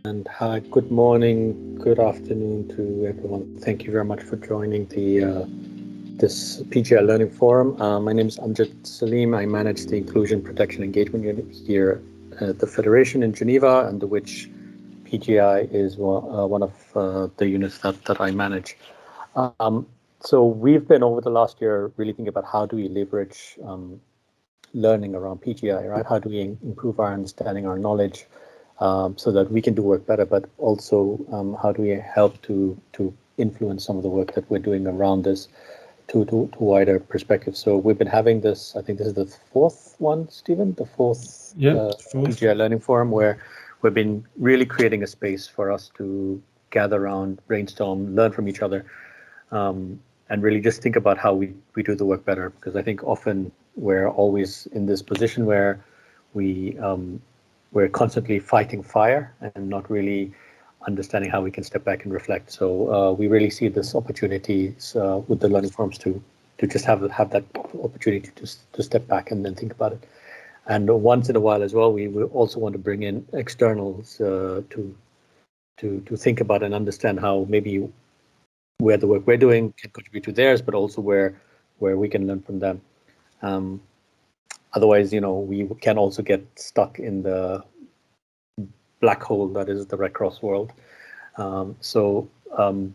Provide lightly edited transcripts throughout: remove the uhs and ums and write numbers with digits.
And hi, good morning, good afternoon to everyone. Thank you very much for joining this PGI Learning Forum. My name is Amjad Salim. I manage the Inclusion Protection Engagement Unit here at the Federation in Geneva, under which PGI is one of the units that I manage. So we've been over the last year really thinking about how do we leverage learning around PGI, right? How do we improve our understanding, our knowledge, so that we can do work better, but also how do we help to influence some of the work that we're doing around this to wider perspective. So we've been having this, I think this is the fourth one, Stephen, the fourth PGI Learning Forum, where we've been really creating a space for us to gather around, brainstorm, learn from each other, and really just think about how we do the work better. Because I think often we're always in this position where we're constantly fighting fire and not really understanding how we can step back and reflect. So we really see this opportunity with the learning forums to just have that opportunity to step back and then think about it. And once in a while as well, we will also want to bring in externals to think about and understand how maybe where the work we're doing can contribute to theirs, but also where we can learn from them. Otherwise, we can also get stuck in the black hole that is the Red Cross world. So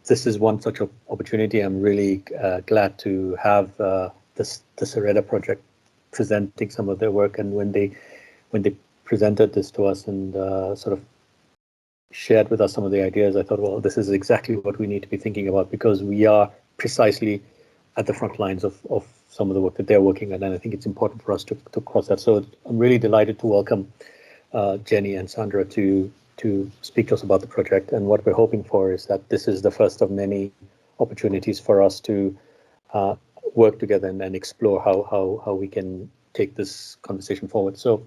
this is one such opportunity. I'm really glad to have the Sereda Project presenting some of their work. And when they presented this to us and sort of shared with us some of the ideas, I thought, well, this is exactly what we need to be thinking about, because we are precisely at the front lines of some of the work that they're working on, and I think it's important for us to cross that. So I'm really delighted to welcome Jenny and Sandra to speak to us about the project. And what we're hoping for is that this is the first of many opportunities for us to work together and explore how we can take this conversation forward. So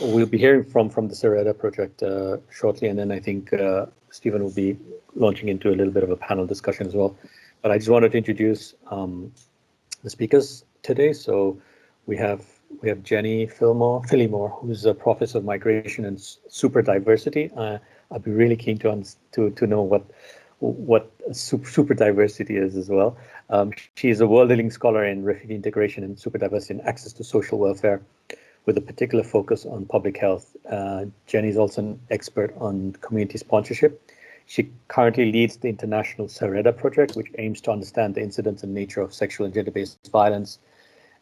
we'll be hearing from the Sereda Project shortly, and then I think Stephen will be launching into a little bit of a panel discussion as well. But I just wanted to introduce the speakers today. So we have Jenny Phillimore, who's a professor of migration and super diversity. I'd be really keen to know what super diversity is as well. She is a world-leading scholar in refugee integration and super diversity and access to social welfare, with a particular focus on public health. Jenny is also an expert on community sponsorship. She currently leads the international Sereda Project, which aims to understand the incidence and nature of sexual and gender-based violence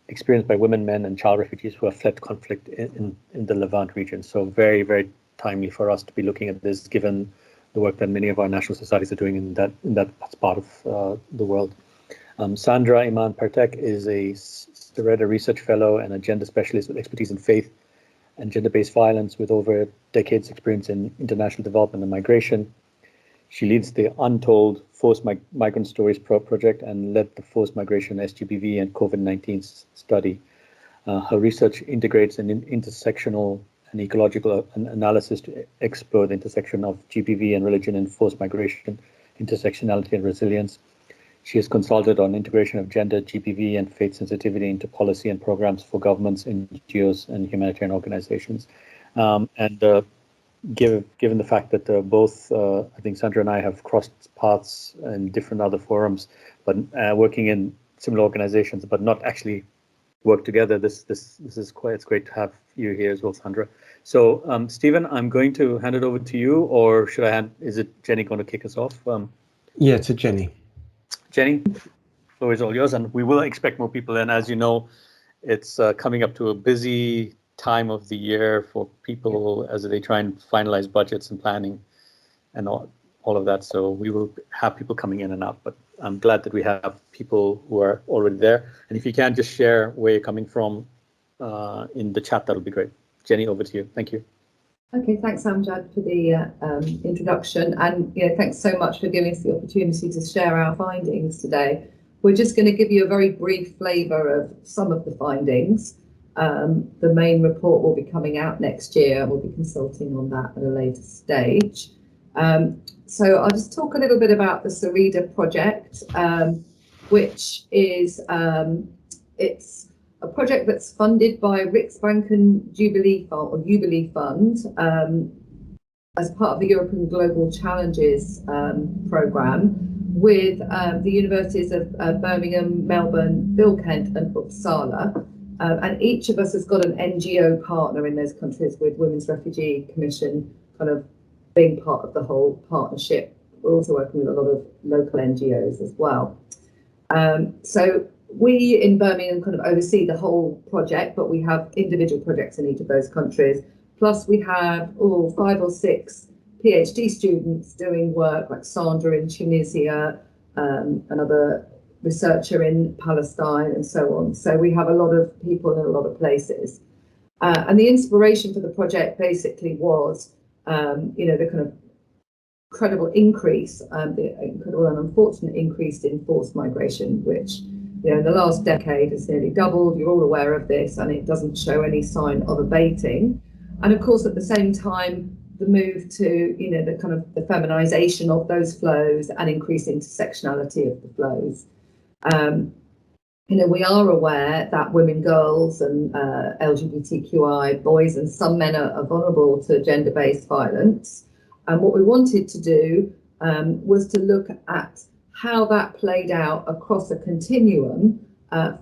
experienced by women, men, and child refugees who have fled conflict in the Levant region. So very, very timely for us to be looking at this, given the work that many of our national societies are doing in that part of the world. Sandra Pertek is a Sereda Research Fellow and a gender specialist with expertise in faith and gender-based violence, with over a decade's experience in international development and migration. She leads the Untold Forced Migrant Stories project and led the Forced Migration SGBV and COVID-19 study. Her research integrates an intersectional and ecological analysis to explore the intersection of GBV and religion and forced migration, intersectionality and resilience. She has consulted on integration of gender, GBV, and faith sensitivity into policy and programs for governments, NGOs, and humanitarian organizations. Given the fact that both, I think Sandra and I have crossed paths in different other forums, but working in similar organizations, but not actually work together, this is it's great to have you here as well, Sandra. So, Stephen, I'm going to hand it over to you, or is it Jenny going to kick us off? Yeah, to Jenny. Jenny, the floor is all yours, and we will expect more people. And as you know, it's coming up to a busy time of the year for people as they try and finalize budgets and planning and all of that. So we will have people coming in and out, but I'm glad that we have people who are already there. And if you can just share where you're coming from in the chat, that'll be great. Jenny, over to you. Thank you. Okay, thanks, Amjad, for the introduction, and thanks so much for giving us the opportunity to share our findings today. We're just going to give you a very brief flavour of some of the findings. The main report will be coming out next year, and we'll be consulting on that at a later stage. So I'll just talk a little bit about the Sereda Project, which is it's a project that's funded by Riksbanken Jubilee Fund, as part of the European Global Challenges programme with the universities of Birmingham, Melbourne, Bilkent and Uppsala. And each of us has got an NGO partner in those countries, with Women's Refugee Commission kind of being part of the whole partnership. We're also working with a lot of local NGOs as well. So we in Birmingham kind of oversee the whole project, but we have individual projects in each of those countries. Plus we have 5 or 6 PhD students doing work, like Sandra in Tunisia, another researcher in Palestine, and so on. So we have a lot of people in a lot of places. And the inspiration for the project basically was, the kind of incredible increase, the incredible and unfortunate increase in forced migration, which, in the last decade has nearly doubled. You're all aware of this, and it doesn't show any sign of abating. And of course, at the same time, the move to, the kind of the feminization of those flows and increased intersectionality of the flows. We are aware that women, girls and LGBTQI boys and some men are vulnerable to gender-based violence. And what we wanted to do was to look at how that played out across a continuum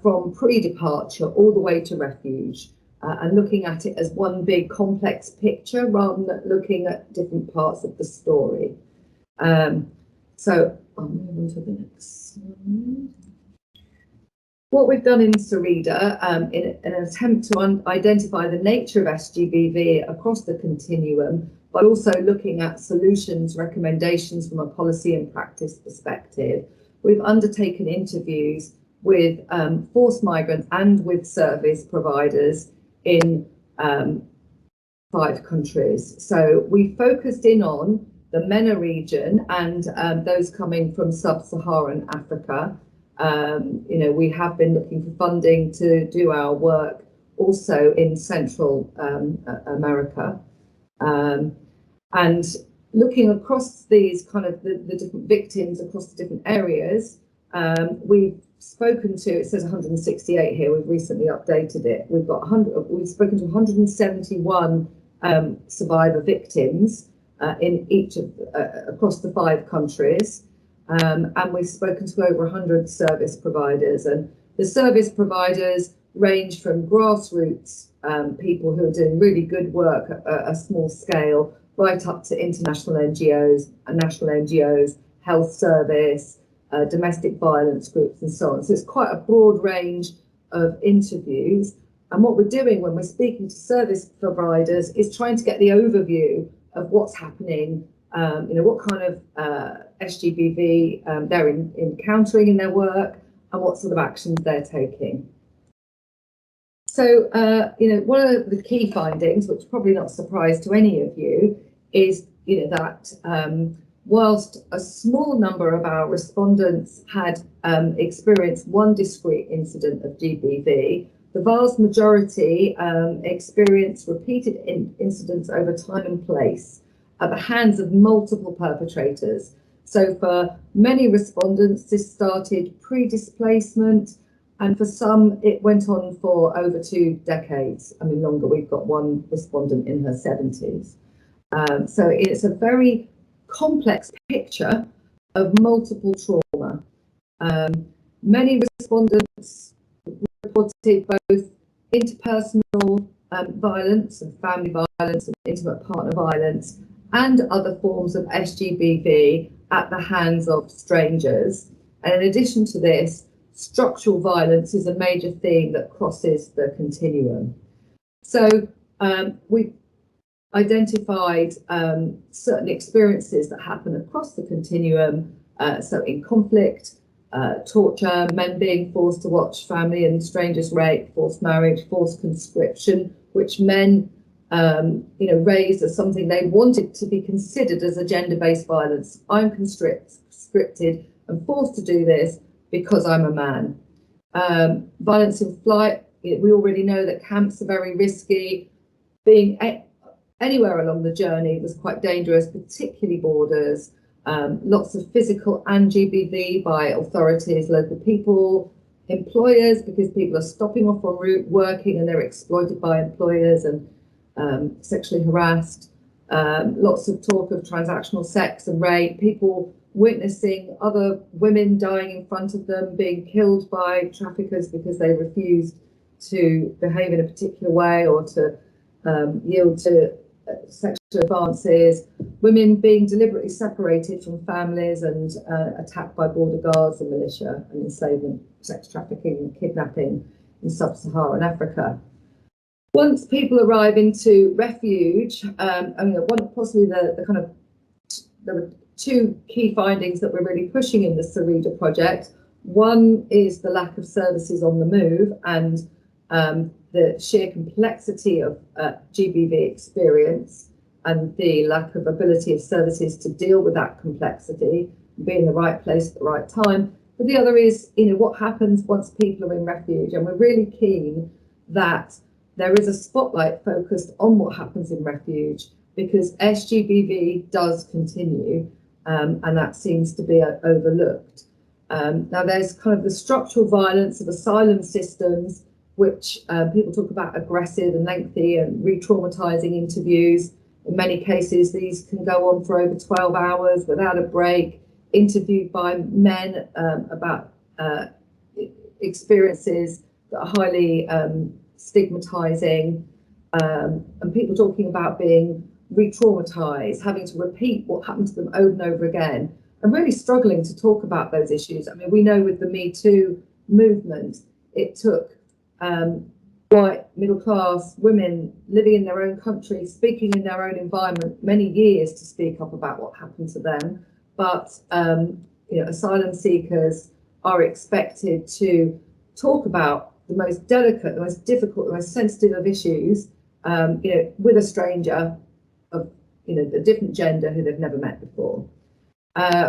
from pre-departure all the way to refuge, and looking at it as one big complex picture rather than looking at different parts of the story. So I'll move on to the next slide. What we've done in Sereda, in an attempt to identify the nature of SGBV across the continuum, but also looking at solutions, recommendations from a policy and practice perspective, we've undertaken interviews with forced migrants and with service providers in 5 countries. So we focused in on the MENA region and those coming from sub-Saharan Africa. We have been looking for funding to do our work also in Central America. And looking across these kind of the different victims across the different areas, we've spoken to, it says 168 here, we've recently updated it. We've spoken to 171 survivor victims in each of across the 5 countries. And we've spoken to over 100 service providers, and the service providers range from grassroots people who are doing really good work at a small scale, right up to international NGOs and national NGOs, health service, domestic violence groups and so on. So it's quite a broad range of interviews. And what we're doing when we're speaking to service providers is trying to get the overview of what's happening, what kind of SGBV they're encountering in their work and what sort of actions they're taking. So, one of the key findings, which is probably not a surprise to any of you, is, that whilst a small number of our respondents had experienced one discrete incident of GBV, the vast majority experienced repeated incidents over time and place at the hands of multiple perpetrators. So for many respondents, this started pre-displacement, and for some, it went on for over 2 decades. I mean, longer. We've got one respondent in her 70s. So it's a very complex picture of multiple trauma. Many respondents reported both interpersonal violence and family violence and intimate partner violence and other forms of SGBV at the hands of strangers. And in addition to this, structural violence is a major theme that crosses the continuum. So we identified certain experiences that happen across the continuum. So in conflict, torture, men being forced to watch family and strangers rape, forced marriage, forced conscription, which men raised as something they wanted to be considered as a gender-based violence. I'm conscripted and forced to do this because I'm a man. Violence in flight, we already know that camps are very risky. Being anywhere along the journey was quite dangerous, particularly borders. Lots of physical and GBV by authorities, local people, employers, because people are stopping off en route, working, and they're exploited by employers and sexually harassed. lots of talk of transactional sex and rape, people witnessing other women dying in front of them, being killed by traffickers because they refused to behave in a particular way or to yield to sexual advances, women being deliberately separated from families and attacked by border guards and militia, and enslavement, sex trafficking and kidnapping in sub-Saharan Africa. Once people arrive into refuge, possibly the kind of, there were two key findings that we're really pushing in the Sereda project. One is the lack of services on the move and the sheer complexity of GBV experience and the lack of ability of services to deal with that complexity, be in the right place at the right time. But the other is, what happens once people are in refuge, and we're really keen that there is a spotlight focused on what happens in refuge, because SGBV does continue, and that seems to be overlooked. Now, there's kind of the structural violence of asylum systems, which people talk about aggressive and lengthy and re-traumatizing interviews. In many cases, these can go on for over 12 hours without a break, interviewed by men about experiences that are highly stigmatizing, and people talking about being re-traumatized, having to repeat what happened to them over and over again, and really struggling to talk about those issues. I mean, we know with the Me Too movement, it took white middle-class women living in their own country, speaking in their own environment, many years to speak up about what happened to them. But asylum seekers are expected to talk about the most delicate, the most difficult, the most sensitive of issues, with a stranger of a different gender who they've never met before.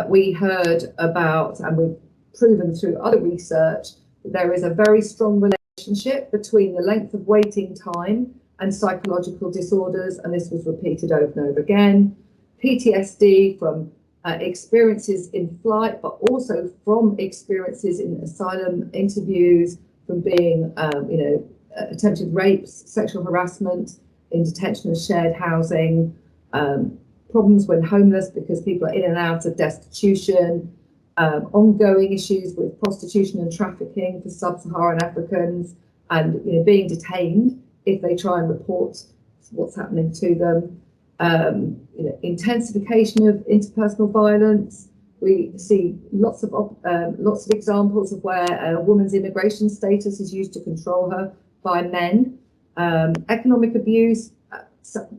We heard about, and we've proven through other research, that there is a very strong relationship between the length of waiting time and psychological disorders, and this was repeated over and over again. PTSD from experiences in flight, but also from experiences in asylum interviews, from being, attempted rapes, sexual harassment in detention and shared housing, problems when homeless because people are in and out of destitution, ongoing issues with prostitution and trafficking for sub-Saharan Africans, and being detained if they try and report what's happening to them. Intensification of interpersonal violence. We see lots of examples of where a woman's immigration status is used to control her by men. Economic abuse,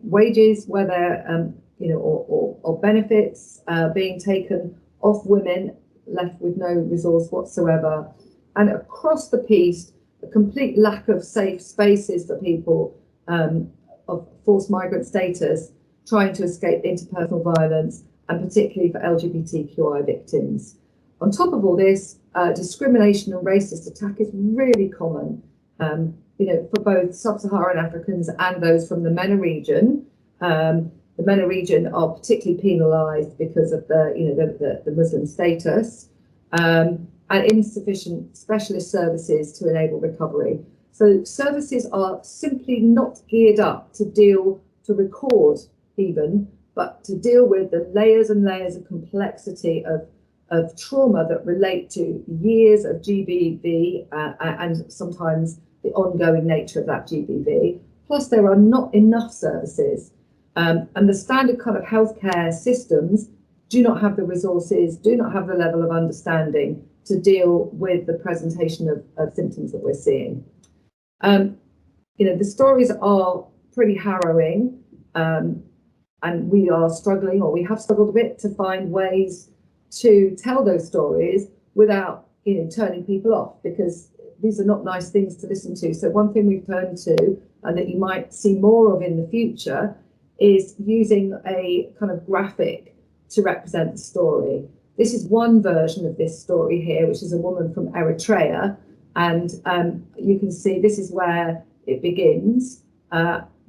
wages, whether or benefits being taken off women, left with no resource whatsoever, and across the piece, a complete lack of safe spaces for people of forced migrant status trying to escape interpersonal violence, and particularly for LGBTQI victims. On top of all this, discrimination and racist attack is really common, for both sub-Saharan Africans and those from the MENA region. The MENA region are particularly penalised because of the Muslim status, and insufficient specialist services to enable recovery. So services are simply not geared up to record even, but to deal with the layers and layers of complexity of trauma that relate to years of GBV and sometimes the ongoing nature of that GBV. Plus, there are not enough services. And the standard kind of healthcare systems do not have the resources, do not have the level of understanding to deal with the presentation of symptoms that we're seeing. The stories are pretty harrowing, and we are struggling, or we have struggled a bit, to find ways to tell those stories without turning people off, because these are not nice things to listen to. So one thing we've turned to, and that you might see more of in the future, is using a kind of graphic to represent the story. This is one version of this story here, which is a woman from Eritrea, and you can see this is where it begins,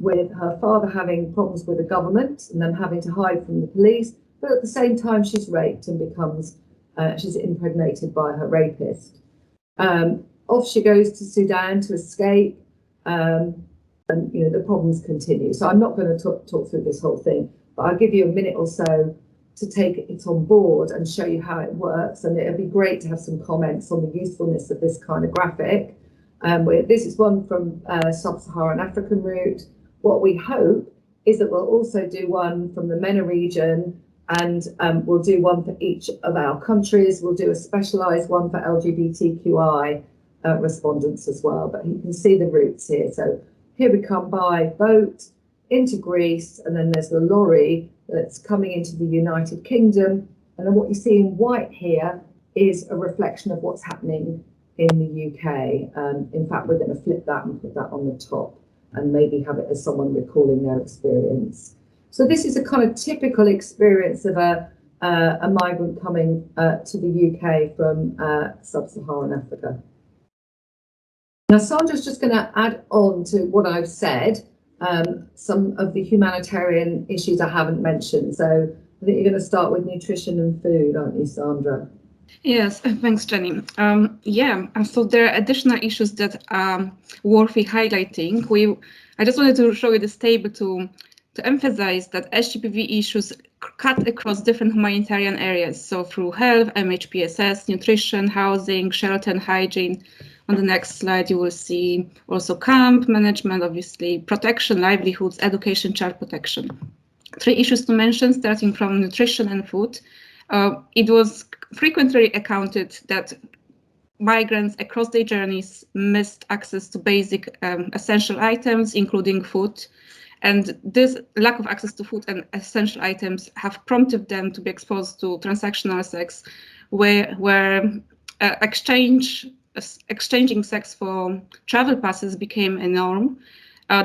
with her father having problems with the government and then having to hide from the police, but at the same time she's raped and becomes, she's impregnated by her rapist. Off she goes to Sudan to escape, and the problems continue. So I'm not going to talk through this whole thing, but I'll give you a minute or so to take it on board and show you how it works. And it'd be great to have some comments on the usefulness of this kind of graphic. This is one from Sub-Saharan African route. What we hope is that we'll also do one from the MENA region, and we'll do one for each of our countries. We'll do a specialised one for LGBTQI respondents as well, but you can see the routes here. So here we come by boat into Greece, and then there's the lorry that's coming into the United Kingdom. And then what you see in white here is a reflection of what's happening in the UK. In fact, we're going to flip that and put that on the top and maybe have it as someone recalling their experience. So this is a kind of typical experience of a migrant coming to the UK from sub-Saharan Africa. Now, Sandra's just going to add on to what I've said, some of the humanitarian issues I haven't mentioned. So I think you're going to start with nutrition and food, aren't you, Sandra? Yes, thanks, Jenny. So there are additional issues that are worthy highlighting. I just wanted to show you this table to emphasize that SGBV issues cut across different humanitarian areas. So through health, MHPSS, nutrition, housing, shelter and hygiene. On the next slide, you will see also camp management, obviously, protection, livelihoods, education, child protection. 3 issues to mention, starting from nutrition and food. It was frequently accounted that migrants across their journeys missed access to basic essential items, including food. And this lack of access to food and essential items have prompted them to be exposed to transactional sex, where exchanging sex for travel passes became a norm.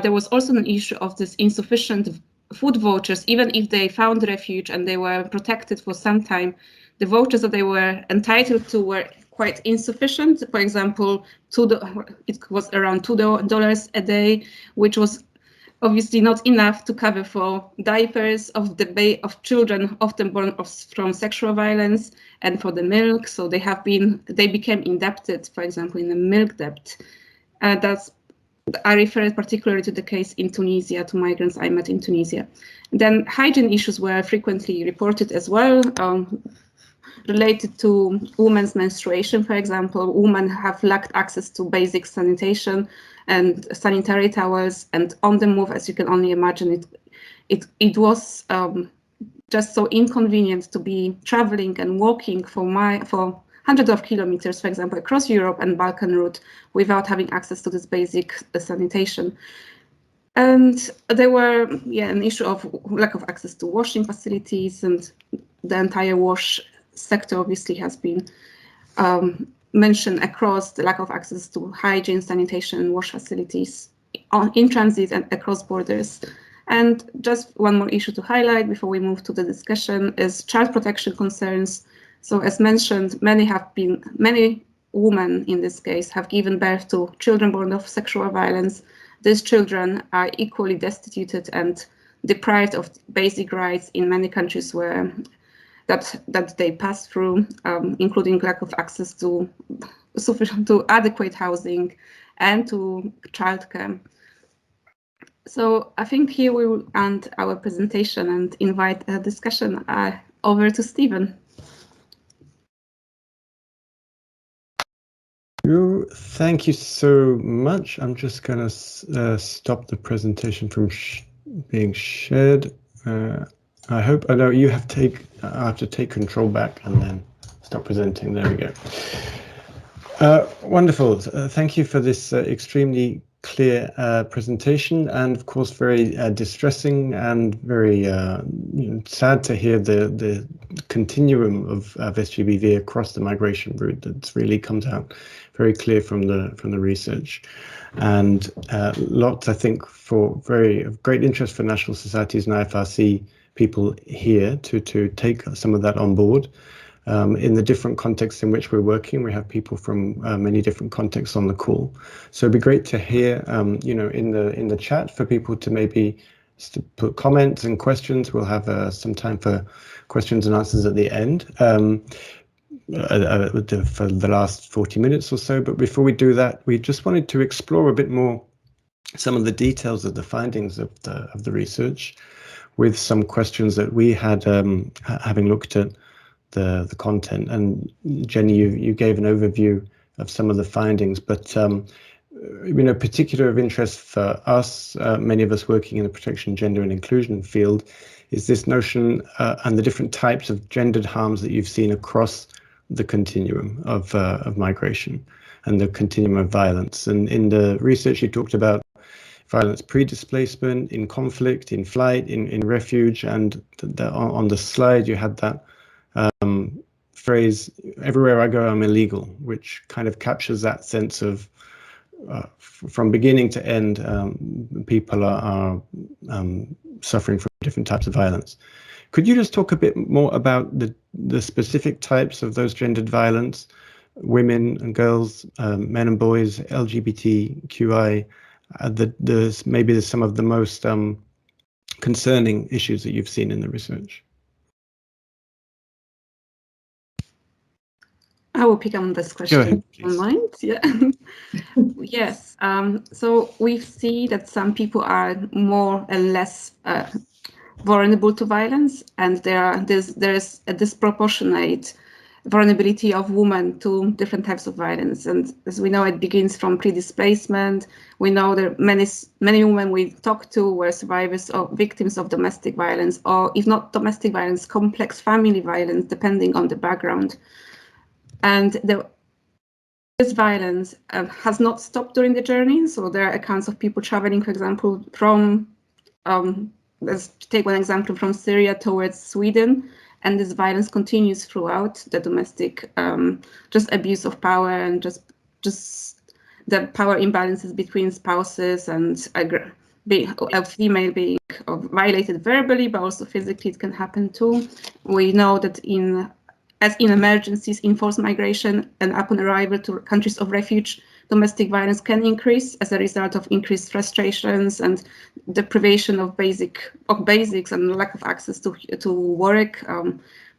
There was also an issue of this insufficient food vouchers. Even if they found refuge and they were protected for some time, the vouchers that they were entitled to were quite insufficient. For example, it was around $2 a day, which was obviously not enough to cover for diapers of children often born from sexual violence, and for the milk. So they became indebted, for example, in the milk debt. I refer particularly to the case in Tunisia, to migrants I met in Tunisia. Then hygiene issues were frequently reported as well, related to women's menstruation, for example. Women have lacked access to basic sanitation and sanitary towels, and on the move, as you can only imagine, it was just so inconvenient to be traveling and walking for hundreds of kilometers, for example, across Europe and Balkan route without having access to this basic sanitation. And there were an issue of lack of access to washing facilities, and the entire wash sector obviously has been mentioned across, the lack of access to hygiene, sanitation, and wash facilities in transit and across borders. And just one more issue to highlight before we move to the discussion is child protection concerns. So as mentioned, many women in this case have given birth to children born of sexual violence. These children are equally destituted and deprived of basic rights in many countries that they pass through, including lack of access to adequate housing and to childcare. So I think here we will end our presentation and invite a discussion. Over to Stephen. Thank you so much. I'm just going to stop the presentation from being shared. I know you have I have to take control back and then stop presenting. There we go. Wonderful. Thank you for this extremely clear presentation, and of course very distressing and very sad to hear the continuum of SGBV across the migration route. That really comes out very clear from the research, and lots, I think, for very great interest for national societies and IFRC people here to take some of that on board. In the different contexts in which we're working, we have people from many different contexts on the call. So it'd be great to hear, in the chat for people to maybe put comments and questions. We'll have some time for questions and answers at the end for the last 40 minutes or so. But before we do that, we just wanted to explore a bit more some of the details of the findings of the research. with some questions that we had, having looked at the content. And Jenny, you gave an overview of some of the findings, but particular of interest for us, many of us working in the protection, gender and inclusion field, is this notion and the different types of gendered harms that you've seen across the continuum of migration and the continuum of violence. And in the research, you talked about violence pre-displacement, in conflict, in flight, in refuge, and on the slide you had that phrase, "Everywhere I go, I'm illegal," which kind of captures that sense of from beginning to end, people are suffering from different types of violence. Could you just talk a bit more about the specific types of those gendered violence, women and girls, men and boys, LGBTQI, maybe there's some of the most concerning issues that you've seen in the research? I will pick up this question. Go ahead, online. Yeah. Yes. So we see that some people are more and less vulnerable to violence, and there's a disproportionate vulnerability of women to different types of violence. And as we know, it begins from pre-displacement. We know that many women we talk to were survivors or victims of domestic violence, or if not domestic violence, complex family violence, depending on the background. And this violence has not stopped during the journey. So there are accounts of people traveling, for example, from, let's take one example, from Syria towards Sweden. And this violence continues throughout the domestic, just abuse of power and just the power imbalances between spouses, and a female being violated verbally, but also physically it can happen too. We know that as in emergencies, enforced migration, and upon arrival to countries of refuge, domestic violence can increase as a result of increased frustrations and deprivation of basics and lack of access to work.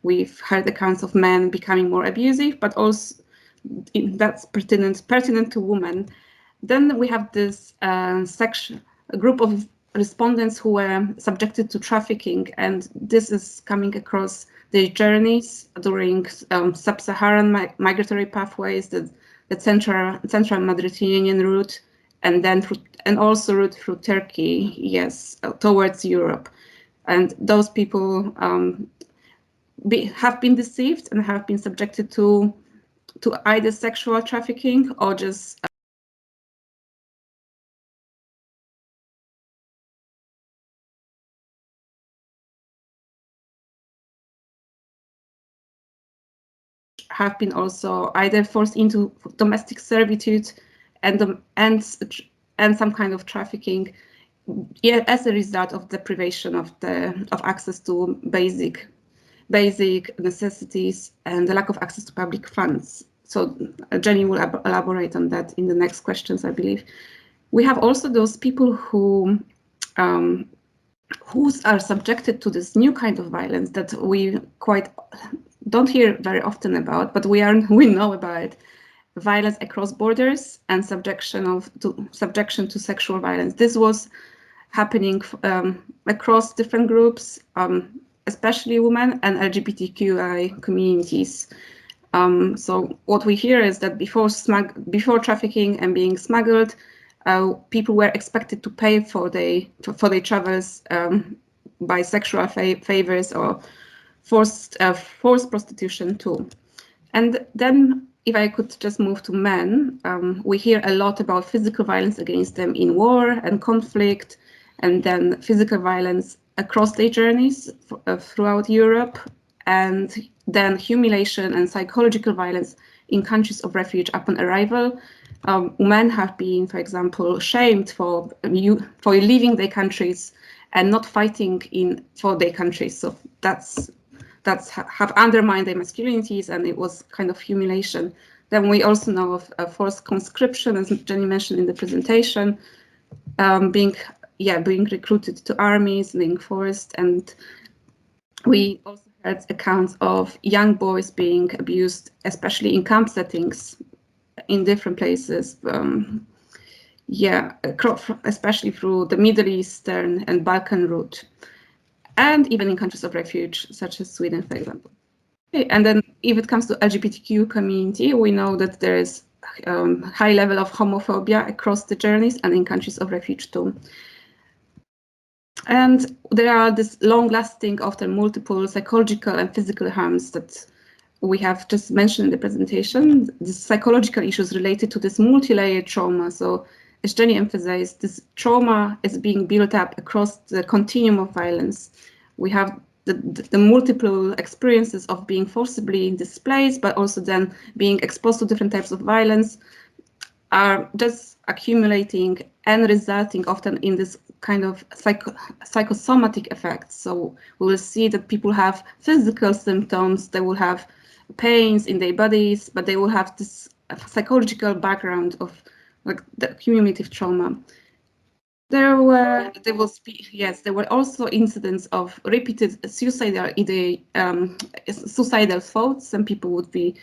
We've heard accounts of men becoming more abusive, but also that's pertinent to women. Then we have this a group of respondents who were subjected to trafficking, and this is coming across their journeys during sub-Saharan migratory pathways, the central Mediterranean route, and then also route through Turkey, yes, towards Europe. And those people have been deceived and have been subjected to either sexual trafficking or just have been also either forced into domestic servitude and some kind of trafficking, as a result of deprivation of access to basic necessities and the lack of access to public funds. So Jenny will elaborate on that in the next questions, I believe. We have also those people who are subjected to this new kind of violence that we don't hear very often about, but we know about it. Violence across borders and subjection to sexual violence. This was happening across different groups, especially women and LGBTQI communities. So what we hear is that before trafficking and being smuggled, people were expected to pay for their travels by sexual favors or forced prostitution too. And then, if I could just move to men, we hear a lot about physical violence against them in war and conflict, and then physical violence across their journeys throughout Europe, and then humiliation and psychological violence in countries of refuge upon arrival. Men have been, for example, shamed for leaving their countries and not fighting for their countries. So that's have undermined their masculinities, and it was kind of humiliation. Then we also know of forced conscription, as Jenny mentioned in the presentation, being recruited to armies, being forced, and we also heard accounts of young boys being abused, especially in camp settings, in different places. Especially through the Middle Eastern and Balkan route. and even in countries of refuge, such as Sweden, for example. Okay, and then if it comes to LGBTQ community, we know that there is high level of homophobia across the journeys and in countries of refuge too. And there are this long-lasting, often multiple psychological and physical harms that we have just mentioned in the presentation. The psychological issues related to this multi-layered trauma. So as Jenny emphasized, this trauma is being built up across the continuum of violence. We have the multiple experiences of being forcibly displaced, but also then being exposed to different types of violence are just accumulating and resulting often in this kind of psychosomatic effects. So we will see that people have physical symptoms, they will have pains in their bodies, but they will have this psychological background of like the cumulative trauma. There were also incidents of repeated suicidal thoughts. Some people would be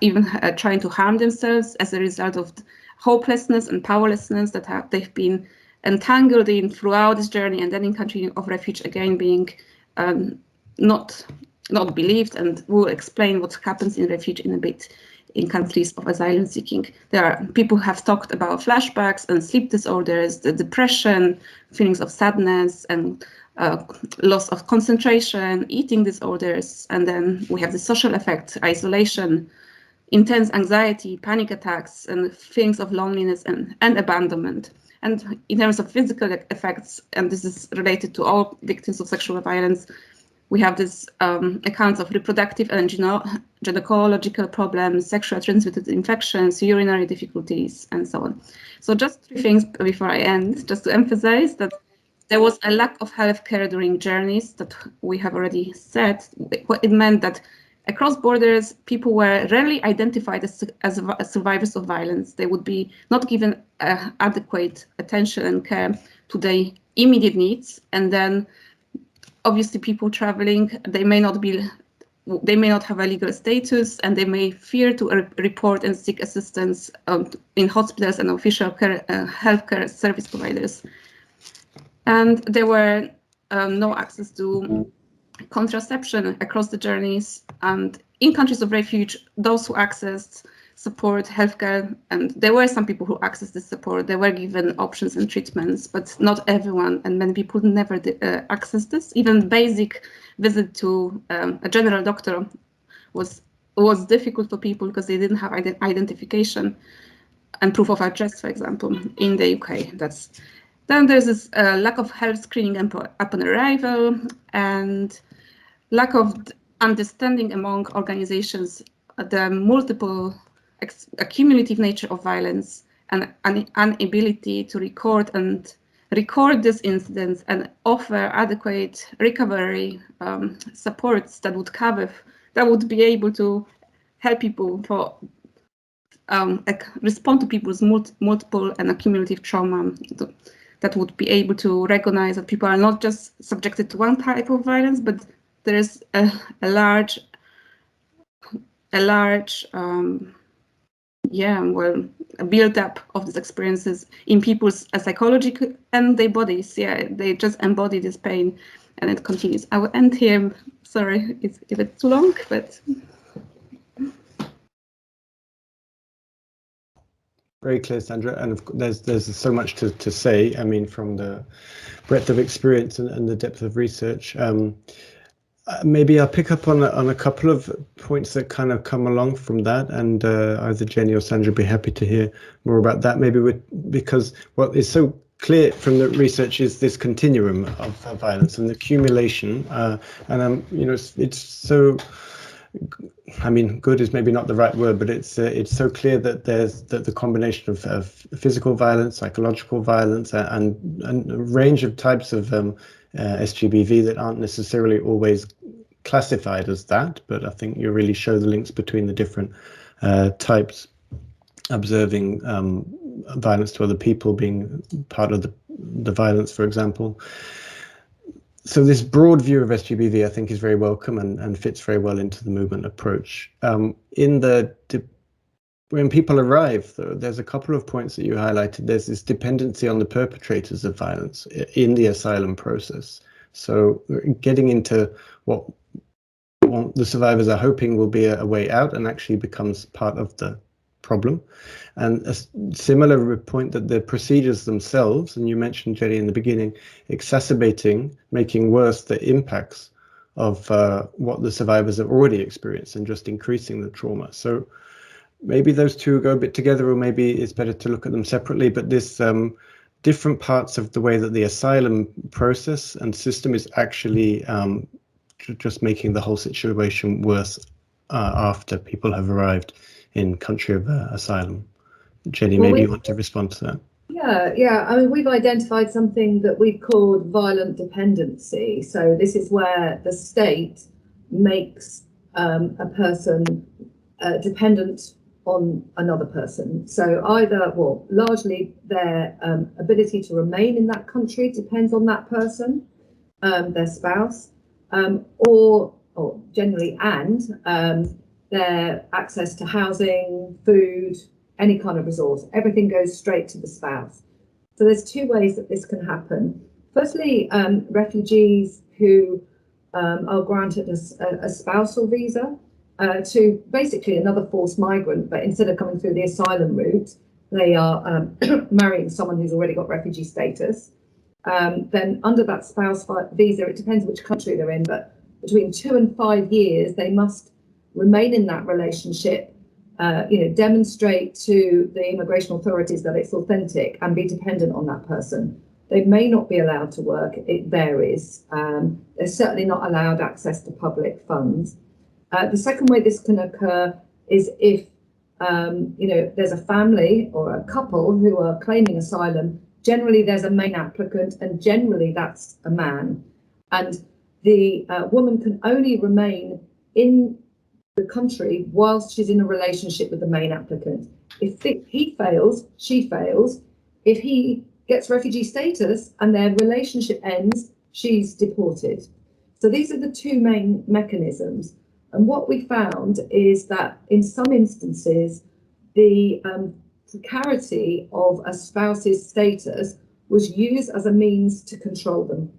even trying to harm themselves as a result of hopelessness and powerlessness that they've been entangled in throughout this journey, and then in country of refuge again being not believed. And we'll explain what happens in refuge in a bit. In countries of asylum seeking, there are people have talked about flashbacks and sleep disorders, the depression, feelings of sadness and loss of concentration, eating disorders, and then we have the social effect, isolation, intense anxiety, panic attacks, and feelings of loneliness and abandonment. And in terms of physical effects, and this is related to all victims of sexual violence, we have this accounts of reproductive and gynecological problems, sexually transmitted infections, urinary difficulties, and so on. So just 3 things before I end, just to emphasize that there was a lack of healthcare during journeys that we have already said. It meant that across borders, people were rarely identified as survivors of violence. They would be not given adequate attention and care to their immediate needs, and then obviously people traveling, they may not have a legal status, and they may fear to report and seek assistance in hospitals and official healthcare service providers. And there were no access to contraception across the journeys. And in countries of refuge, those who accessed support, healthcare, and there were some people who accessed this support, they were given options and treatments, but not everyone, and many people never accessed this. Even basic visit to a general doctor was difficult for people because they didn't have identification and proof of address, for example, in the UK. Then there's this lack of health screening upon arrival, and lack of understanding among organizations the multiple accumulative nature of violence, and an inability to record these incidents and offer adequate recovery supports that would be able to help people for respond to people's multiple and accumulative trauma, that would be able to recognize that people are not just subjected to one type of violence, but there is a large build-up of these experiences in people's psychology and their bodies. Yeah, they just embody this pain, and it continues. I will end here. Sorry, it's a bit too long, but very clear, Sandra. And there's so much to say. I mean, from the breadth of experience and the depth of research. Maybe I'll pick up on a couple of points that kind of come along from that, and either Jenny or Sandra be happy to hear more about that. Maybe because what is so clear from the research is this continuum of violence and the accumulation, and it's so. I mean, good is maybe not the right word, but it's so clear that there's the combination of physical violence, psychological violence, and a range of types of SGBV that aren't necessarily always classified as that, but I think you really show the links between the different types, observing violence to other people being part of the violence, for example. So this broad view of SGBV, I think, is very welcome and fits very well into the movement approach. When people arrive, though, there's a couple of points that you highlighted. There's this dependency on the perpetrators of violence in the asylum process. So getting into what the survivors are hoping will be a way out and actually becomes part of the problem. And a similar point that the procedures themselves, and you mentioned, Jenny, in the beginning, exacerbating, making worse the impacts of what the survivors have already experienced and just increasing the trauma. So maybe those two go a bit together, or maybe it's better to look at them separately, but this different parts of the way that the asylum process and system is actually just making the whole situation worse after people have arrived in country of asylum. Jenny, Well, maybe you want to respond to that? Yeah. I mean, we've identified something that we've called violent dependency. So this is where the state makes a person dependent on another person. So either, well, largely their ability to remain in that country depends on that person, their spouse, or generally their access to housing, food, any kind of resource. Everything goes straight to the spouse. So there's two ways that this can happen. Firstly, refugees who are granted a spousal visa to basically another forced migrant, but instead of coming through the asylum route, they are marrying someone who's already got refugee status. Then under that spouse visa, it depends which country they're in, but between 2 and 5 years, they must remain in that relationship, demonstrate to the immigration authorities that it's authentic and be dependent on that person. They may not be allowed to work, it varies. They're certainly not allowed access to public funds. The second way this can occur is if there's a family or a couple who are claiming asylum. Generally, there's a main applicant, and generally that's a man. And the woman can only remain in the country whilst she's in a relationship with the main applicant. If he fails, she fails. If he gets refugee status and their relationship ends, she's deported. So these are the two main mechanisms. And what we found is that in some instances, the precarity of a spouse's status was used as a means to control them.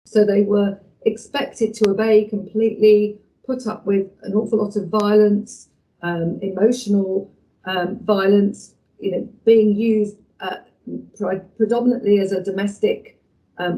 So they were expected to obey completely, put up with an awful lot of violence, emotional violence, being used predominantly as a domestic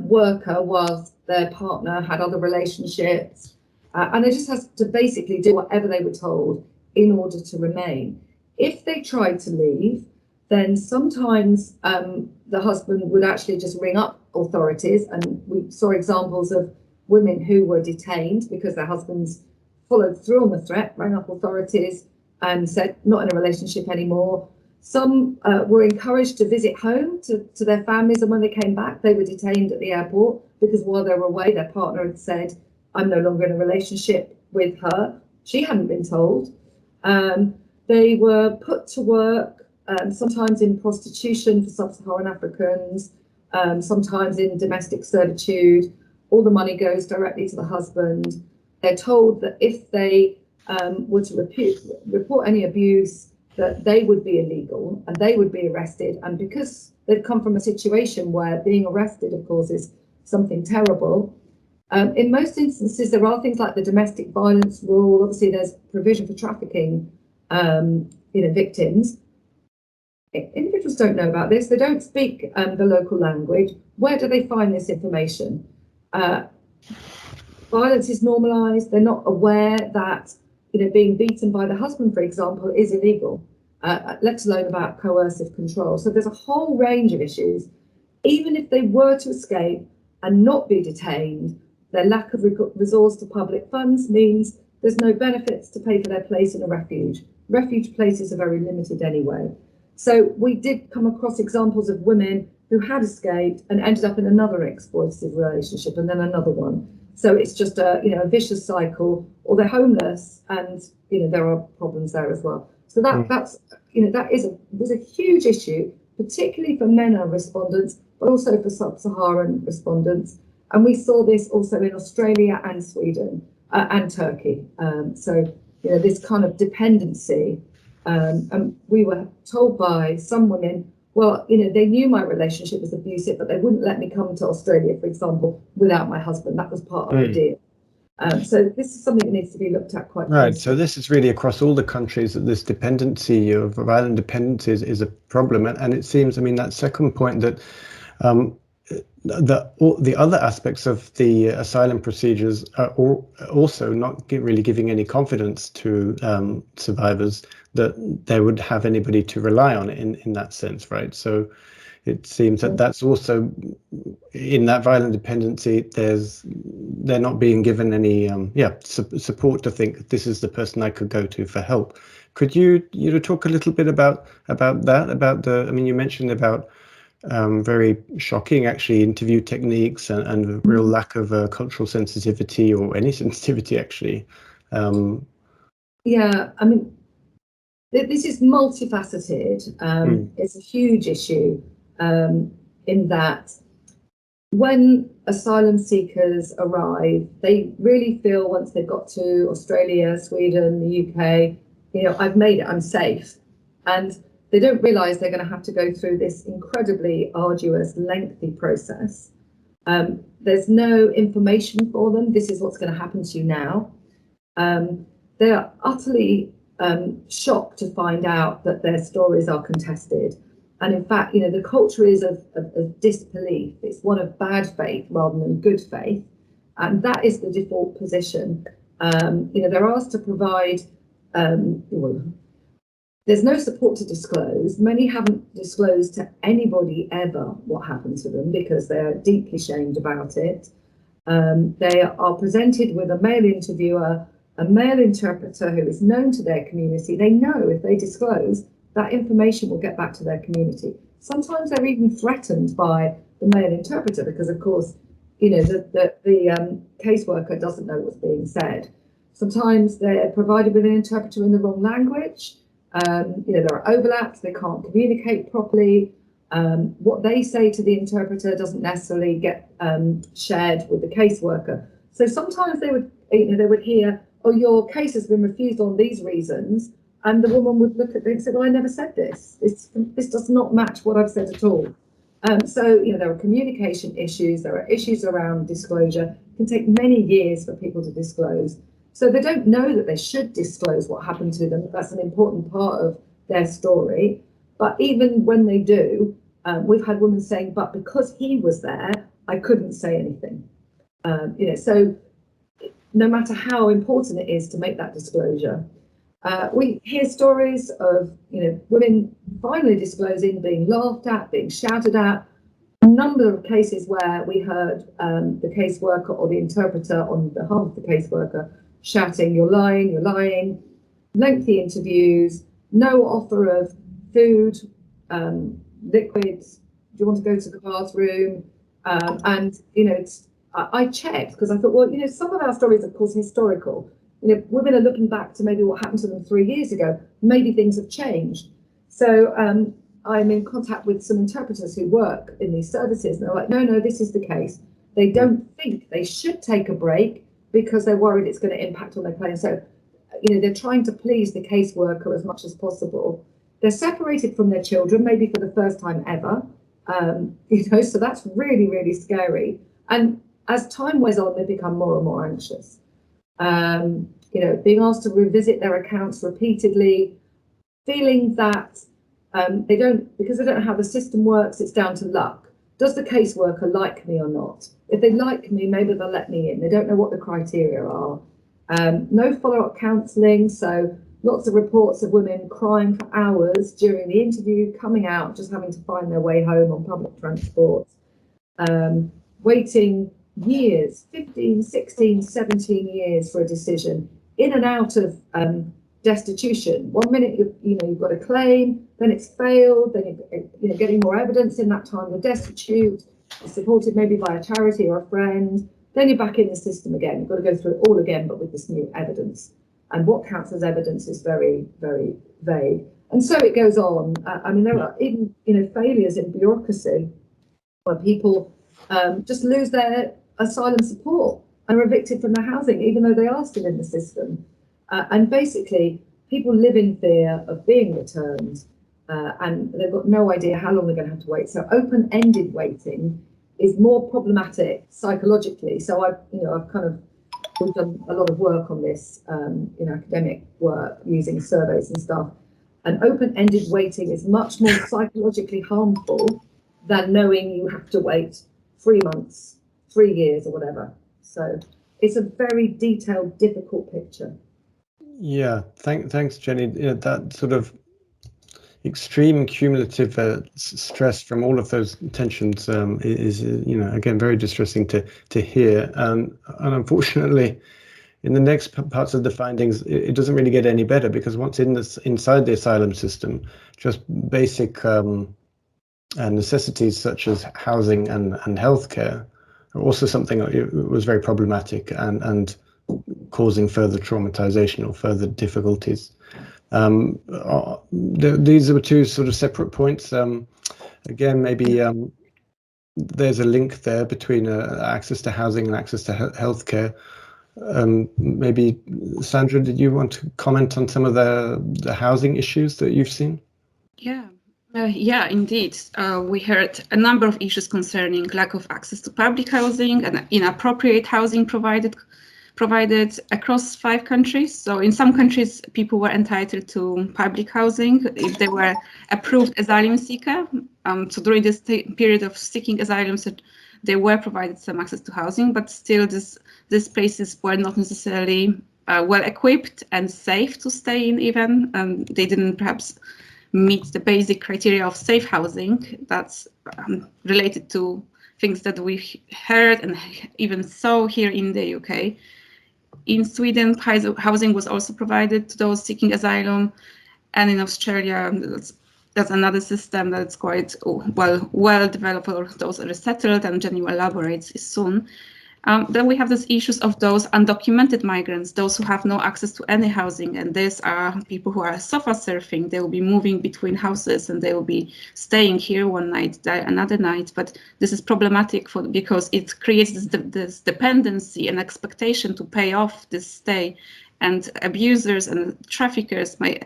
worker whilst their partner had other relationships. And they just has to basically do whatever they were told in order to remain. If they tried to leave, then sometimes the husband would actually just ring up authorities, and we saw examples of women who were detained because their husbands followed through on the threat, rang up authorities and said not in a relationship anymore. Some were encouraged to visit home to their families, and when they came back, they were detained at the airport because while they were away, their partner had said, I'm no longer in a relationship with her. She hadn't been told. They were put to work, sometimes in prostitution for sub-Saharan Africans, sometimes in domestic servitude. All the money goes directly to the husband. They're told that if they were to report any abuse, that they would be illegal and they would be arrested. And because they've come from a situation where being arrested, of course, is something terrible, in most instances, there are things like the domestic violence rule. Obviously, there's provision for trafficking, victims. Individuals don't know about this. They don't speak the local language. Where do they find this information? Violence is normalised. They're not aware that being beaten by the husband, for example, is illegal, let alone about coercive control. So there's a whole range of issues. Even if they were to escape and not be detained, their lack of resource to public funds means there's no benefits to pay for their place in a refuge. Refuge places are very limited anyway. So we did come across examples of women who had escaped and ended up in another exploitative relationship and then another one. So it's just a vicious cycle, or they're homeless, and there are problems there as well. So that was a huge issue, particularly for MENA respondents, but also for sub-Saharan respondents. And we saw this also in Australia and Sweden and Turkey. So this kind of dependency. And we were told by some women, well, you know, they knew my relationship was abusive, but they wouldn't let me come to Australia, for example, without my husband. That was part of the deal. So this is something that needs to be looked at quite closely. Right, so this is really across all the countries that this dependency of violent dependency is a problem. And it seems, I mean, that second point that the other aspects of the asylum procedures are also not really giving any confidence to survivors that they would have anybody to rely on in that sense, right? So it seems that that's also in that violent dependency. They're not being given any support to think this is the person I could go to for help. Could you talk a little bit about that? About the, I mean, you mentioned about very shocking, actually, interview techniques and a real lack of cultural sensitivity or any sensitivity, actually. Yeah, I mean, this is multifaceted. It's a huge issue in that when asylum seekers arrive, they really feel once they've got to Australia, Sweden, the UK, you know, I've made it, I'm safe. And they don't realise they're going to have to go through this incredibly arduous, lengthy process. There's no information for them. This is what's going to happen to you now. They are utterly shocked to find out that their stories are contested. And in fact, you know, the culture is of disbelief. It's one of bad faith rather than good faith. And that is the default position. You know, they're asked to provide, there's no support to disclose. Many haven't disclosed to anybody ever what happened to them because they're deeply shamed about it. They are presented with a male interviewer, a male interpreter who is known to their community. They know if they disclose, that information will get back to their community. Sometimes they're even threatened by the male interpreter because, of course, you know, the caseworker doesn't know what's being said. Sometimes they're provided with an interpreter in the wrong language. You know, there are overlaps, they can't communicate properly. What they say to the interpreter doesn't necessarily get shared with the caseworker. So sometimes they would hear, oh, your case has been refused on these reasons. And the woman would look at them and say, well, I never said this. This does not match what I've said at all. So, you know, there are communication issues. There are issues around disclosure. It can take many years for people to disclose. So they don't know that they should disclose what happened to them. That's an important part of their story. But even when they do, we've had women saying, but because he was there, I couldn't say anything. You know, so no matter how important it is to make that disclosure, we hear stories of, you know, women finally disclosing, being laughed at, being shouted at. A number of cases where we heard the caseworker or the interpreter on behalf of the caseworker shouting, you're lying, you're lying. Lengthy interviews, no offer of food, liquids. Do you want to go to the bathroom? And, you know, I checked because I thought, well, you know, some of our stories, of course, historical. You know, women are looking back to maybe what happened to them 3 years ago. Maybe things have changed. So I'm in contact with some interpreters who work in these services. And they're like, no, this is the case. They don't think they should take a break because they're worried it's going to impact on their claim. So, you know, they're trying to please the caseworker as much as possible. They're separated from their children, maybe for the first time ever. You know, so that's really, really scary. And as time wears on, they become more and more anxious. You know, being asked to revisit their accounts repeatedly, feeling that because they don't know how the system works, it's down to luck. Does the caseworker like me or not? If they like me, maybe they'll let me in. They don't know what the criteria are. No follow-up counselling, so lots of reports of women crying for hours during the interview, coming out, just having to find their way home on public transport, waiting years, 15, 16, 17 years for a decision, in and out of destitution. 1 minute you've got a claim, then it's failed, then you're getting more evidence. In that time you're destitute, you're supported maybe by a charity or a friend, then you're back in the system again. You've got to go through it all again, but with this new evidence. And what counts as evidence is very, very vague. And so it goes on. I mean, there are even failures in bureaucracy where people just lose their asylum support and are evicted from their housing, even though they are still in the system. And basically, people live in fear of being returned. and they've got no idea how long they're going to have to wait. So open-ended waiting is more problematic psychologically. So we've done a lot of work on this in academic work using surveys and stuff. And open-ended waiting is much more psychologically harmful than knowing you have to wait 3 months, 3 years, or whatever. So it's a very detailed, difficult picture. Yeah, thanks, Jenny. That sort of extreme cumulative stress from all of those tensions is, again, very distressing to hear. And unfortunately, in the next parts of the findings, it doesn't really get any better, because once inside the asylum system, just basic necessities such as housing and healthcare are also something that was very problematic and causing further traumatization or further difficulties. These are two sort of separate points. Again, maybe there's a link there between access to housing and access to healthcare. Maybe Sandra, did you want to comment on some of the housing issues that you've seen? Yeah, indeed. We heard a number of issues concerning lack of access to public housing and inappropriate housing provided across 5 countries. So in some countries, people were entitled to public housing if they were approved asylum seeker. So during this period of seeking asylum, they were provided some access to housing, but still these places were not necessarily well equipped and safe to stay in even. They didn't perhaps meet the basic criteria of safe housing. That's related to things that we heard and even saw here in the UK. In Sweden, housing was also provided to those seeking asylum, and in Australia, that's another system that's quite well developed, or those are settled, and Jenny will elaborate soon. Then we have these issues of those undocumented migrants, those who have no access to any housing, and these are people who are sofa surfing. They will be moving between houses and they will be staying here one night, there another night. But this is problematic because it creates this dependency and expectation to pay off this stay, and abusers and traffickers may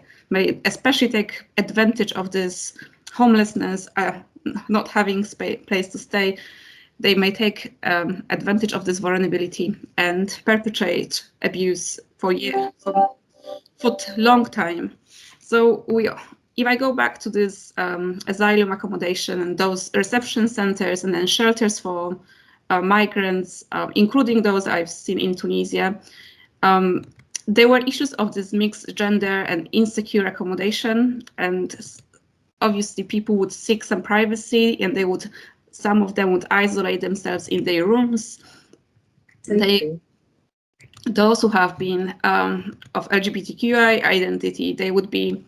especially take advantage of this homelessness, not having place to stay. They may take advantage of this vulnerability and perpetrate abuse for years, for long time. So if I go back to this asylum accommodation and those reception centers and then shelters for migrants, including those I've seen in Tunisia, there were issues of this mixed gender and insecure accommodation, and obviously people would seek some privacy, and some of them would isolate themselves in their rooms. Those who have been of LGBTQI identity, they would be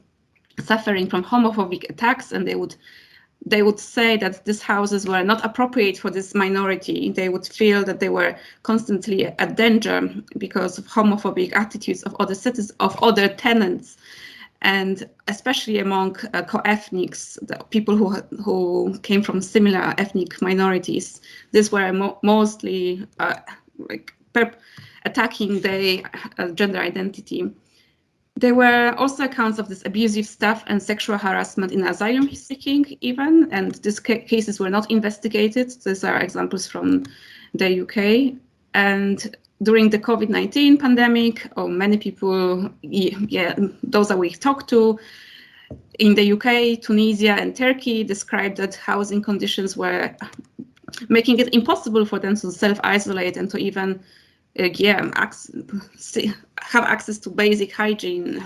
suffering from homophobic attacks, and they would say that these houses were not appropriate for this minority. They would feel that they were constantly at danger because of homophobic attitudes of other tenants. And especially among co-ethnics, the people who came from similar ethnic minorities, these were mostly attacking their gender identity. There were also accounts of this abusive staff and sexual harassment in asylum seeking even, and these cases were not investigated. These are examples from the UK. And during the COVID-19 pandemic, many people, those that we talked to in the UK, Tunisia and Turkey described that housing conditions were making it impossible for them to self-isolate and to even have access to basic hygiene.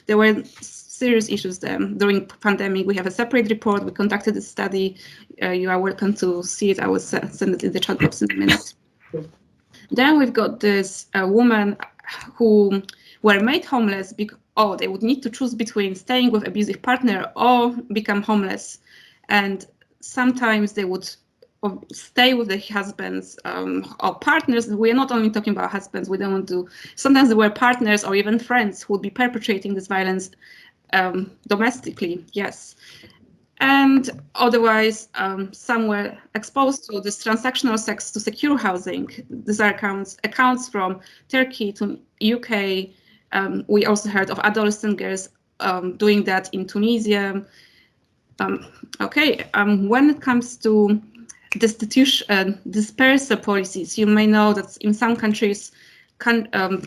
There were serious issues there. During pandemic, we have a separate report. We conducted a study. You are welcome to see it. I will send it in the chat box in a minute. Then we've got this woman who were made homeless because they would need to choose between staying with abusive partner or become homeless, and sometimes they would stay with their husbands or partners. We're not only talking about husbands. We don't want to. Sometimes there were partners or even friends who would be perpetrating this violence domestically. Yes. And otherwise, some were exposed to this transactional sex to secure housing. These are accounts from Turkey to UK. We also heard of adolescent girls doing that in Tunisia. Okay, when it comes to dispersal policies, you may know that in some countries,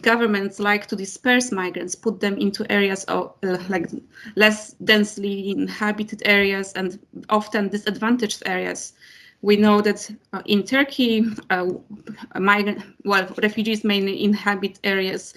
governments like to disperse migrants, put them into areas of like less densely inhabited areas and often disadvantaged areas. We know that in Turkey, refugees mainly inhabit areas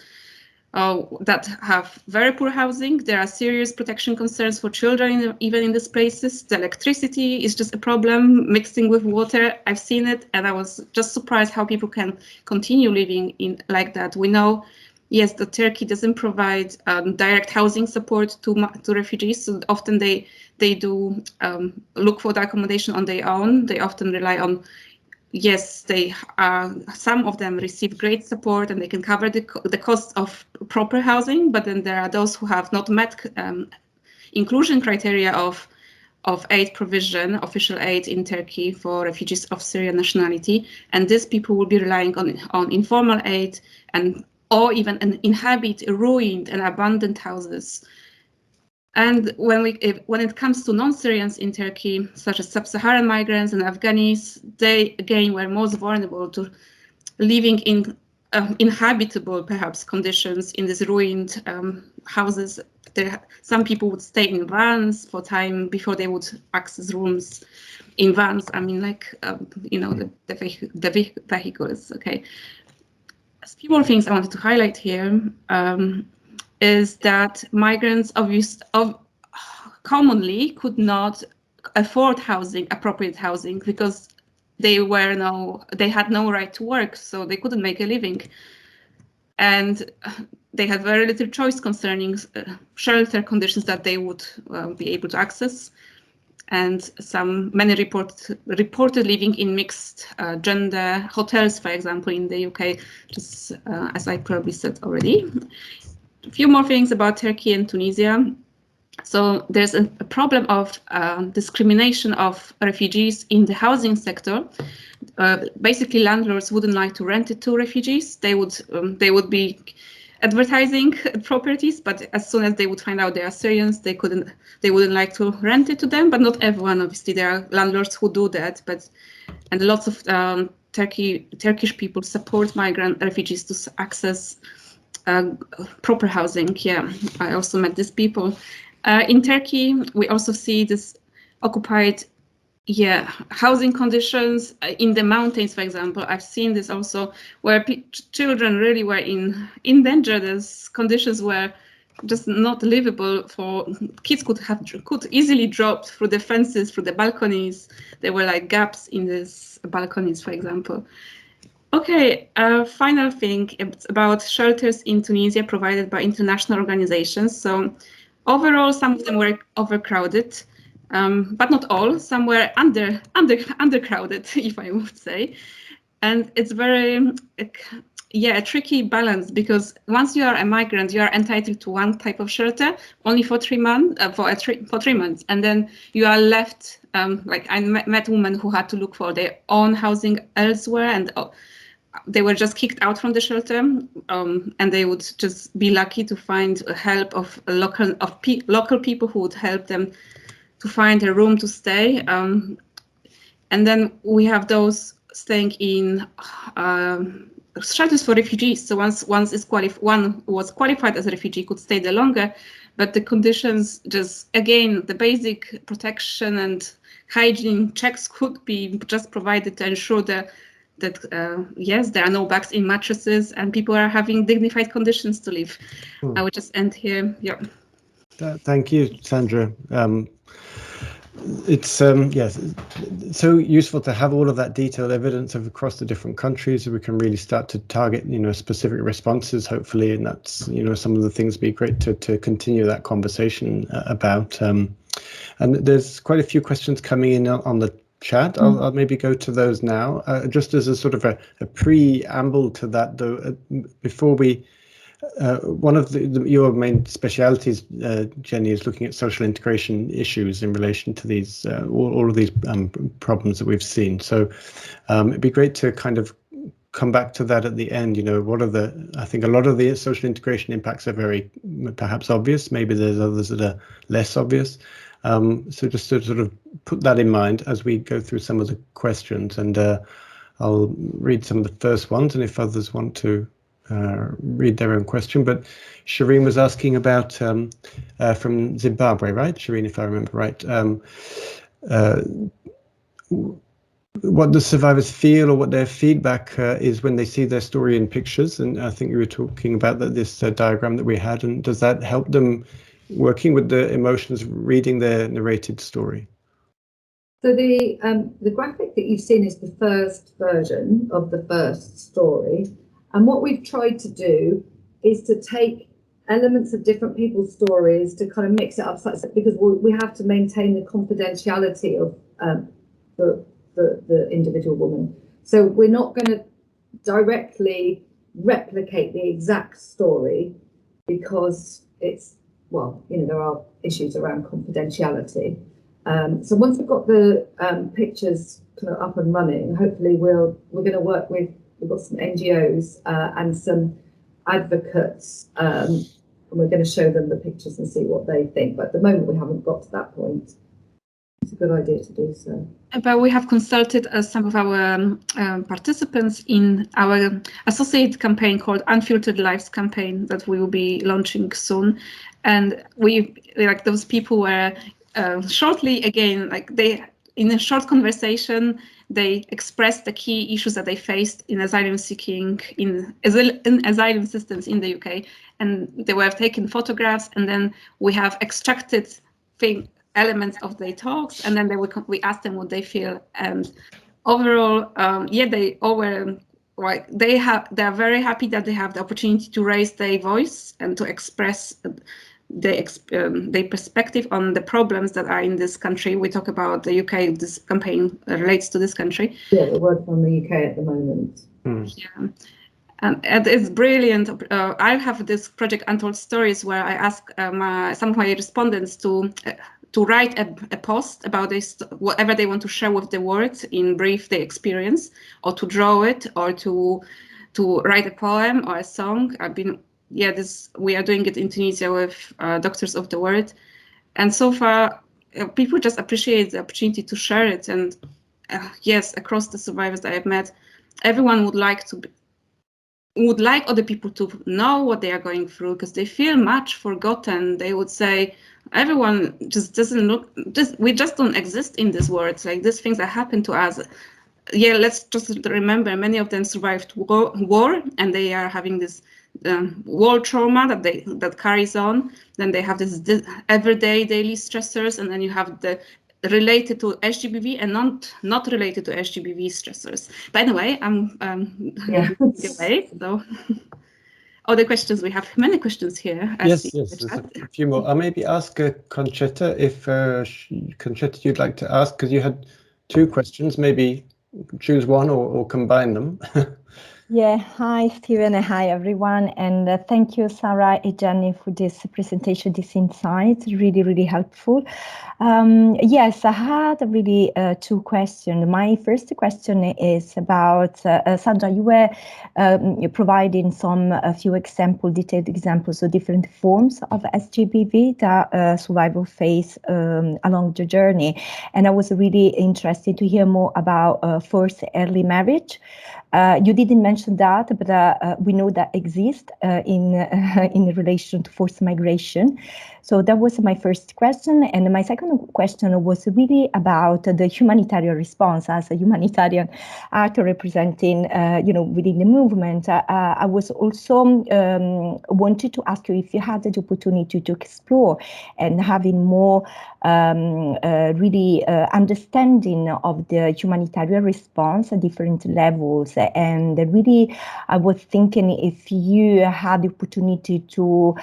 that have very poor housing. There are serious protection concerns for children, even in these places. The electricity is just a problem, mixing with water. I've seen it, and I was just surprised how people can continue living in like that. We know, yes, that Turkey doesn't provide direct housing support to refugees, so often they do look for the accommodation on their own. They often rely on, yes, some of them receive great support and they can cover the costs of proper housing, but then there are those who have not met inclusion criteria of aid provision, official aid in Turkey for refugees of Syrian nationality, and these people will be relying on informal aid or even inhabit ruined and abandoned houses. And when it comes to non-Syrians in Turkey, such as sub-Saharan migrants and Afghanis, they again were most vulnerable to living in inhabitable, perhaps, conditions in these ruined houses. Some people would stay in vans for time before they would access rooms in vans. I mean, like the vehicles. Okay. A few more things I wanted to highlight here. Is that migrants commonly could not afford appropriate housing, because they had no right to work, so they couldn't make a living, and they had very little choice concerning shelter conditions that they would be able to access. And many reported living in mixed gender hotels, for example, in the UK, just as I probably said already. A few more things about Turkey and Tunisia. So there's a problem of discrimination of refugees in the housing sector. Basically, landlords wouldn't like to rent it to refugees. They would be advertising properties, but as soon as they would find out they are Syrians, they wouldn't like to rent it to them. But not everyone, obviously. There are landlords who do that, and lots of Turkish people support migrant refugees to access proper housing. Yeah, I also met these people. In Turkey, we also see this occupied housing conditions in the mountains, for example. I've seen this also, where children really were in danger. These conditions were just not livable. For kids could easily drop through the fences, through the balconies. There were like gaps in these balconies, for example. Okay, final thing, it's about shelters in Tunisia provided by international organizations. So overall, some of them were overcrowded, but not all. Some were undercrowded, if I would say. And it's very, a tricky balance, because once you are a migrant, you are entitled to one type of shelter only for 3 months, for 3 months, and then you are left. Like I met women who had to look for their own housing elsewhere, and they were just kicked out from the shelter, and they would just be lucky to find help of local people who would help them to find a room to stay. And then we have those staying in shelters for refugees. So one was qualified as a refugee, could stay there longer, but the conditions, just again, the basic protection and hygiene checks could be just provided to ensure that yes, there are no bugs in mattresses and people are having dignified conditions to live. I would just end here. Yeah. Thank you, Sandra. It's yes, so useful to have all of that detailed evidence of across the different countries, so we can really start to target specific responses, hopefully, and that's some of the things be great to continue that conversation about. And there's quite a few questions coming in on the chat. I'll maybe go to those now. Just as a sort of a preamble to that, though, before we. One of your main specialities, Jenny, is looking at social integration issues in relation to these all of these problems that we've seen. So it'd be great to kind of come back to that at the end. What are I think a lot of the social integration impacts are very perhaps obvious. Maybe there's others that are less obvious. So just to sort of put that in mind as we go through some of the questions, and I'll read some of the first ones, and if others want to read their own question. But Shireen was asking about from Zimbabwe, right? Shireen, if I remember right, what the survivors feel or what their feedback is when they see their story in pictures. And I think you were talking about that, this diagram that we had, and does that help them working with the emotions, reading their narrated story? So the graphic that you've seen is the first version of the first story. And what we've tried to do is to take elements of different people's stories to kind of mix it up, because we have to maintain the confidentiality of the individual woman. So we're not going to directly replicate the exact story because it's, well, you know, there are issues around confidentiality. So once we've got the pictures kind of up and running, hopefully we're going to work with, we've got some NGOs and some advocates, and we're going to show them the pictures and see what they think. But at the moment we haven't got to that point. It's a good idea to do so. But we have consulted some of our participants in our associate campaign called Unfiltered Lives campaign that we will be launching soon. And we, like, those people were shortly, again, like they, in a short conversation, they expressed the key issues that they faced in asylum seeking, in asylum systems in the UK. And they were taken photographs, and then we have extracted elements of their talks, and then we asked them what they feel. And overall, yeah, they all were like, they are very happy that they have the opportunity to raise their voice and to express their perspective on the problems that are in this country. We talk about the UK. This campaign relates to this country. Yeah, we're working on the UK at the moment. Yeah. And it's brilliant. I have this project Untold Stories where I ask some of my respondents to write a post about this, whatever they want to share with the world, in brief their experience, or to draw it, or to write a poem or a song. We are doing it in Tunisia with Doctors of the World, and so far people just appreciate the opportunity to share it. And yes, across the survivors that I've met, everyone would like other people to know what they are going through, because they feel much forgotten. They would say, everyone just doesn't look, we just don't exist in this world. Like, these things that happen to us. Yeah, let's just remember, many of them survived war, and they are having this war trauma that carries on. Then they have this everyday daily stressors, and then you have the related to SGBV and not related to SGBV stressors. By the way, I'm away, so other questions. We have many questions here. Yes, there's a few more. I'll maybe ask Concetta if Concetta, you'd like to ask, because you had two questions. Maybe choose one or combine them. Yeah, hi Stephen, and hi everyone, and thank you Sarah and Jenny for this presentation, this insight, really, really helpful. Yes, I had really two questions. My first question is about, Sandra, you were providing a few detailed examples of different forms of SGBV that survivors face along the journey. And I was really interested to hear more about forced early marriage. You didn't mention that, but we know that exists in relation to forced migration. So that was my first question. And my second question was really about the humanitarian response. As a humanitarian actor representing, within the movement, I was also wanted to ask you if you had the opportunity to explore and having more really understanding of the humanitarian response at different levels. And really, I was thinking if you had the opportunity to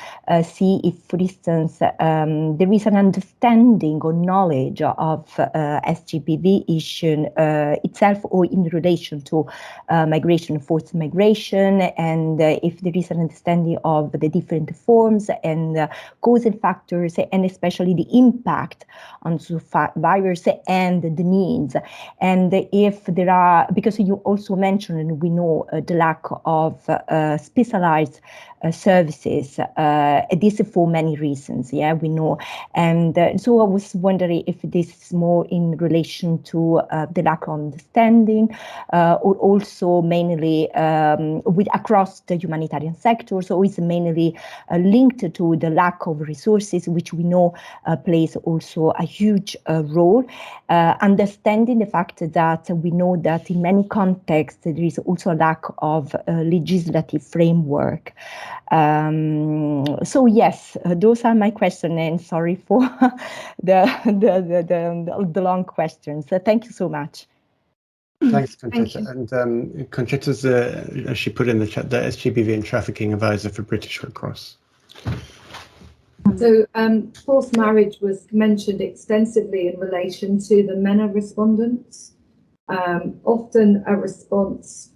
see if, for instance, there is an understanding or knowledge of SGBV issue itself, or in relation to migration, forced migration, and if there is an understanding of the different forms and causal factors, and especially the impact on survivors and the needs. And if there are, because you also mentioned, and we know the lack of specialized services. This is for many reasons, yeah, we know. And so I was wondering if this is more in relation to the lack of understanding, or also mainly with across the humanitarian sector, so it's mainly linked to the lack of resources, which we know plays also a huge role. Understanding the fact that we know that in many contexts there is also a lack of legislative framework. So yes, those are my questions, and sorry for the long questions. Thank you so much. Thanks, Conchita. And Conchita's, as she put in the chat, the SGBV and trafficking advisor for British Red Cross. So forced marriage was mentioned extensively in relation to the MENA respondents. Often a response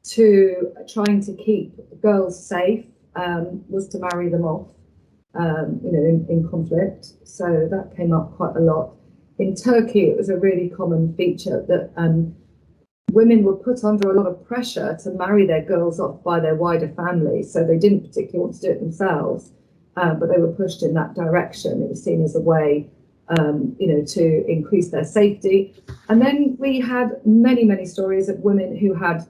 to trying to keep girls safe was to marry them off, in conflict. So that came up quite a lot. In Turkey, it was a really common feature that women were put under a lot of pressure to marry their girls off by their wider family. So they didn't particularly want to do it themselves, but they were pushed in that direction. It was seen as a way, to increase their safety. And then we had many, many stories of women who had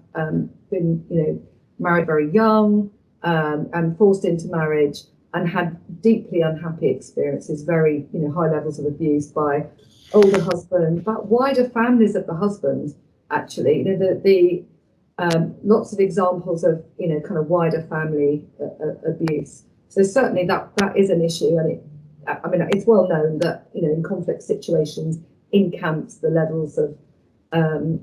been, married very young and forced into marriage and had deeply unhappy experiences, very, high levels of abuse by older husbands, but wider families of the husband. Actually, the lots of examples of kind of wider family abuse. So certainly that is an issue, and it's well known that in conflict situations in camps the levels of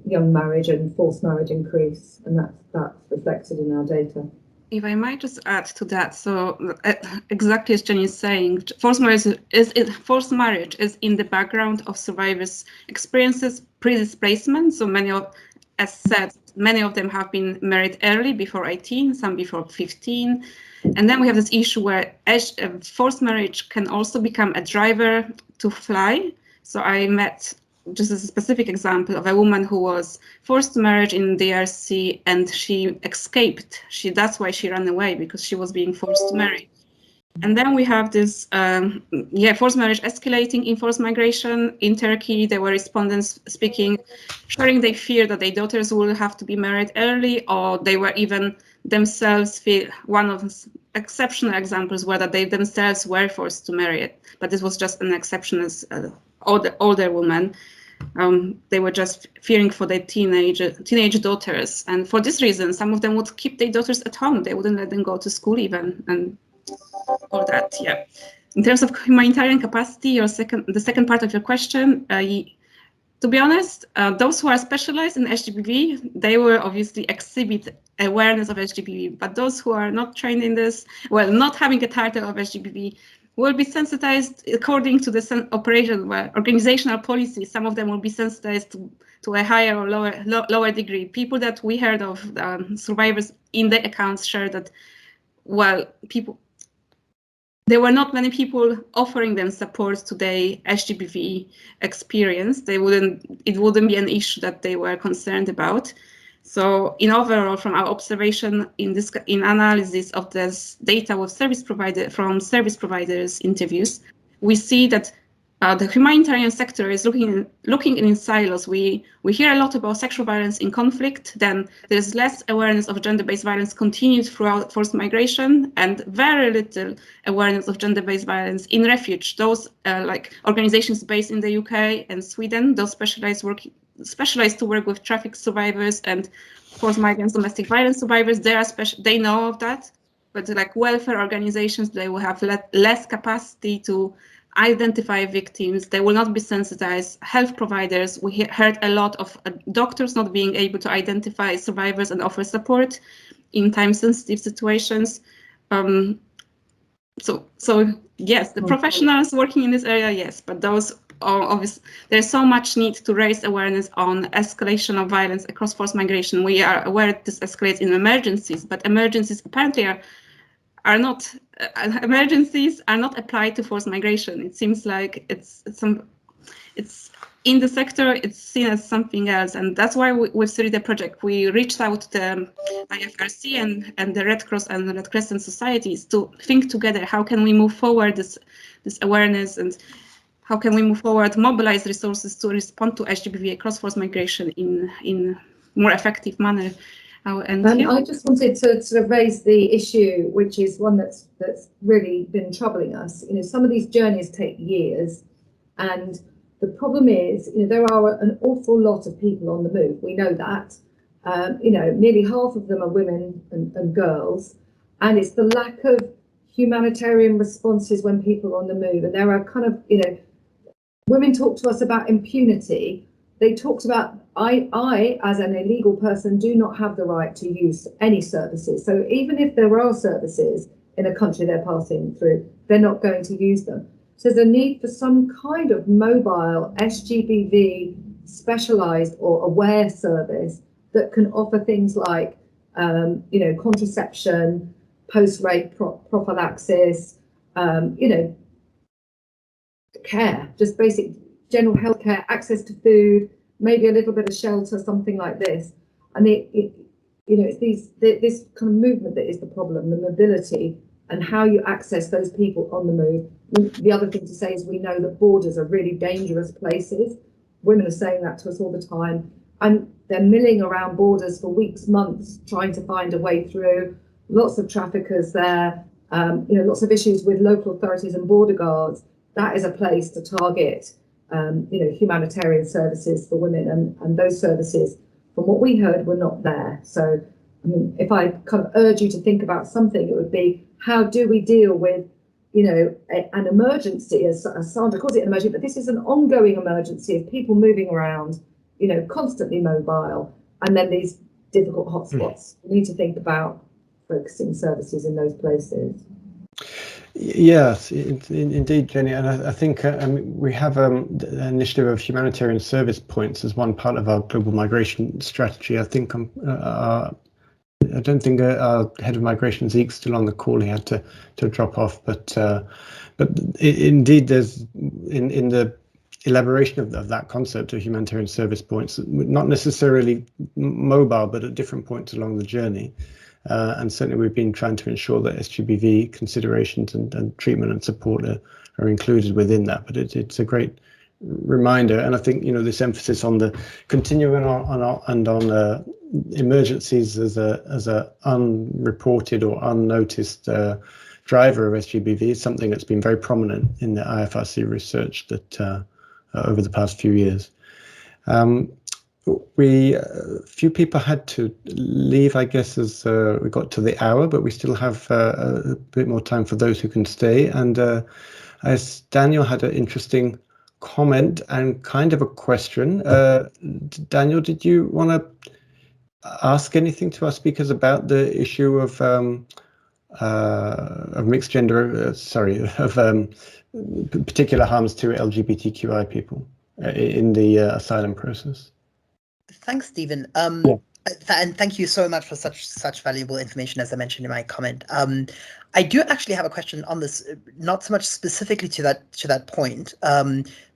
young marriage and forced marriage increase, and that's reflected in our data. If I might just add to that, so exactly as Jenny is saying, forced marriage is in the background of survivors' experiences, pre-displacement. So many of them have been married early, before 18, some before 15. And then we have this issue where forced marriage can also become a driver to fly. So I met, just as a specific example, of a woman who was forced to marriage in DRC and she escaped. That's why she ran away, because she was being forced to marry. And then we have this, forced marriage escalating in forced migration. In Turkey, there were respondents sharing their fear that their daughters will have to be married early, or they were even themselves one of the exceptional examples where that they themselves were forced to marry it. But this was just an exception as older women. They were just fearing for their teenage daughters. And for this reason, some of them would keep their daughters at home. They wouldn't let them go to school even, and all that, yeah. In terms of humanitarian capacity, the second part of your question, to be honest, those who are specialized in SGBV, they will obviously exhibit awareness of SGBV, but those who are not trained in this, well, not having a title of SGBV, will be sensitized according to the organizational policy. Some of them will be sensitized to a higher or lower degree. People that we heard of, survivors in the accounts, share that, well, there were not many people offering them support to their SGBV experience. It wouldn't be an issue that they were concerned about. So in overall, from our observation in analysis of this data with service providers interviews, we see that the humanitarian sector is looking in silos. We hear a lot about sexual violence in conflict, then there's less awareness of gender-based violence continued throughout forced migration, and very little awareness of gender-based violence in refuge. Those like organizations based in the UK and Sweden, those specialized to work with traffic survivors and forced migrants, domestic violence survivors, they know of that, but like welfare organizations, they will have less capacity to identify victims. They will not be sensitized. Health providers, we heard a lot of doctors not being able to identify survivors and offer support in time-sensitive situations. So yes, the professionals working in this area, yes, but those obviously, there's so much need to raise awareness on escalation of violence across forced migration. We are aware that this escalates in emergencies, but emergencies apparently are not emergencies are not applied to forced migration. It seems like it's in the sector, it's seen as something else. And that's why with Sereda Project, we reached out to the IFRC and the Red Cross and the Red Crescent societies to think together, how can we move forward this awareness, and how can we move forward, mobilize resources to respond to SGBV cross-force migration in more effective manner. And I just wanted to sort of raise the issue, which is one that's really been troubling us. You know, some of these journeys take years, and the problem is, you know, there are an awful lot of people on the move. We know that. You know, nearly half of them are women and girls, and it's the lack of humanitarian responses when people are on the move. And there are kind of, you know, women talk to us about impunity. They talked about, I, as an illegal person, do not have the right to use any services. So even if there are services in a country they're passing through, they're not going to use them. So there's a need for some kind of mobile SGBV specialized or aware service that can offer things like, you know, contraception, post-rape prophylaxis, you know, care, just basic general health care, access to food, maybe a little bit of shelter, something like this. And you know, it's this kind of movement that is the problem, the mobility and how you access those people on the move. The other thing to say is we know that borders are really dangerous places. Women are saying that to us all the time, and they're milling around borders for weeks, months, trying to find a way through. Lots of traffickers there, you know, lots of issues with local authorities and border guards. That is a place to target, you know, humanitarian services for women, and those services, from what we heard, were not there. So, I mean, if I kind of urge you to think about something, it would be, how do we deal with, you know, an emergency, as Sandra calls it, an emergency, but this is an ongoing emergency of people moving around, you know, constantly mobile, and then these difficult hotspots. We need to think about focusing services in those places. Yes, indeed, Jenny, and I think I mean, we have the initiative of humanitarian service points as one part of our global migration strategy. I think I don't think our head of migration, Zeke's still on the call. He had to drop off, but indeed, there's in the elaboration of that concept of humanitarian service points, not necessarily mobile, but at different points along the journey. And certainly we've been trying to ensure that SGBV considerations and treatment and support are included within that. But it's a great reminder, and I think, you know, this emphasis on the continuum and on emergencies as a unreported or unnoticed driver of SGBV is something that's been very prominent in the IFRC research that over the past few years. Few people had to leave, I guess, as we got to the hour, but we still have a bit more time for those who can stay. And as Daniel had an interesting comment and kind of a question. Daniel, did you want to ask anything to our speakers about the issue of mixed gender, of particular harms to LGBTQI people in the asylum process? Thanks, Stephen. Yeah. And thank you so much for such valuable information, as I mentioned in my comment. I do actually have a question on this, not so much specifically to that point,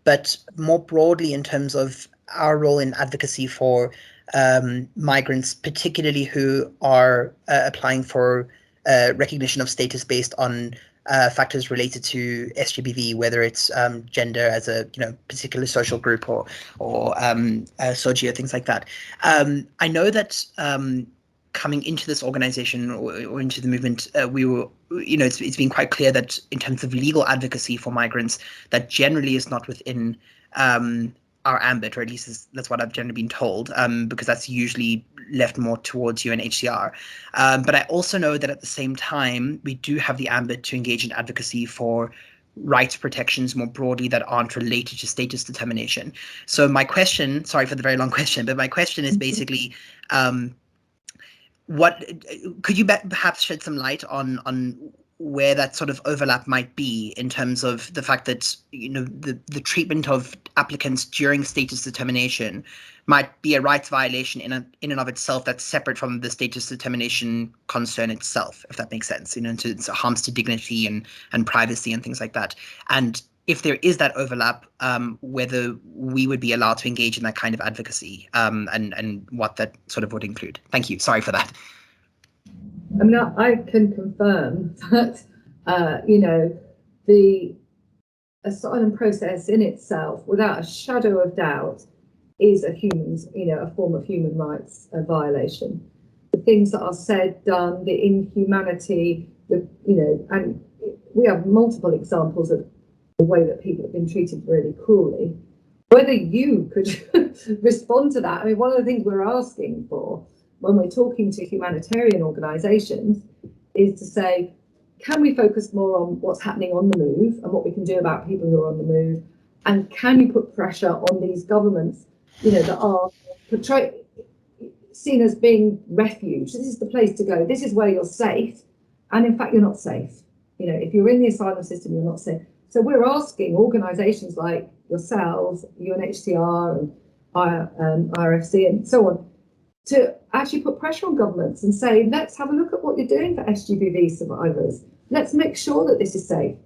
but more broadly in terms of our role in advocacy for migrants, particularly who are applying for recognition of status based on factors related to SGBV, whether it's gender as a particular social group or socio, things like that. I know that coming into this organization or into the movement, we were, it's been quite clear that in terms of legal advocacy for migrants, that generally is not within our ambit, or at least that's what I've generally been told, because that's usually left more towards UNHCR. But I also know that at the same time, we do have the ambit to engage in advocacy for rights protections more broadly that aren't related to status determination. So my question, sorry for the very long question, but my question is basically, what could you perhaps shed some light on where that sort of overlap might be in terms of the fact that the treatment of applicants during status determination might be a rights violation in and of itself that's separate from the status determination concern itself, if that makes sense, to harms to dignity and privacy and things like that. And if there is that overlap, whether we would be allowed to engage in that kind of advocacy, and what that sort of would include. Thank you. Sorry for that. I mean, I can confirm that, you know, the asylum process in itself, without a shadow of doubt, is a form of human rights violation. The things that are said, done, the inhumanity, and we have multiple examples of the way that people have been treated really cruelly. Whether you could respond to that, I mean, one of the things we're asking for when we're talking to humanitarian organisations is to say, can we focus more on what's happening on the move and what we can do about people who are on the move? And can you put pressure on these governments, that are seen as being refuge? This is the place to go. This is where you're safe. And in fact, you're not safe. If you're in the asylum system, you're not safe. So we're asking organisations like yourselves, UNHCR and IFRC and so on, to actually put pressure on governments and say, let's have a look at what you're doing for SGBV survivors. Let's make sure that this is safe.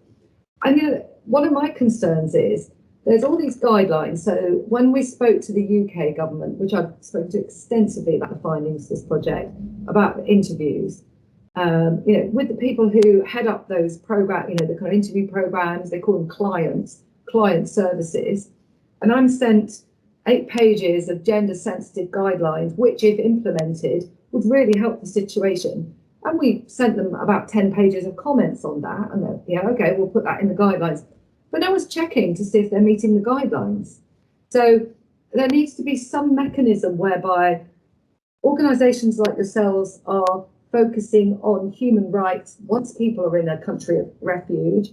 And one of my concerns is there's all these guidelines. So when we spoke to the UK government, which I've spoken to extensively about the findings of this project, about interviews, with the people who head up those programs, the kind of interview programs, they call them client services. And I'm sent 8 pages of gender sensitive guidelines, which if implemented would really help the situation. And we sent them about 10 pages of comments on that. And they're, yeah, okay, we'll put that in the guidelines. But no one's checking to see if they're meeting the guidelines. So there needs to be some mechanism whereby organisations like yourselves are focusing on human rights once people are in a country of refuge,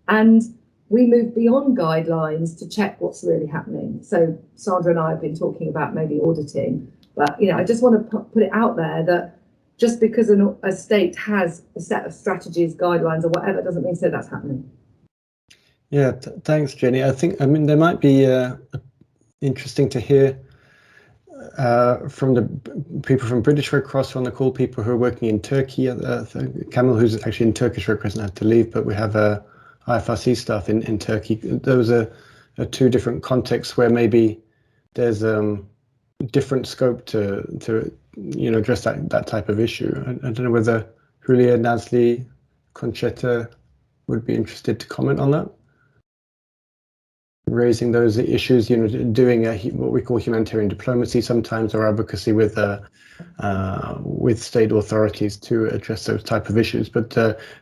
and we move beyond guidelines to check what's really happening. So Sandra and I have been talking about maybe auditing, but I just want to put it out there that just because a state has a set of strategies, guidelines, or whatever, doesn't mean that's happening. Yeah, thanks, Jenny. There might be interesting to hear from the people from British Red Cross on the call, people who are working in Turkey. Kamal, who's actually in Turkish Red Cross, had to leave, but we have IFRC staff in Turkey. Those are 2 different contexts where maybe there's different scope to address that type of issue. I don't know whether Julia, Nasli, Conchetta would be interested to comment on that. Raising those issues, doing what we call humanitarian diplomacy sometimes, or advocacy with state authorities to address those type of issues. But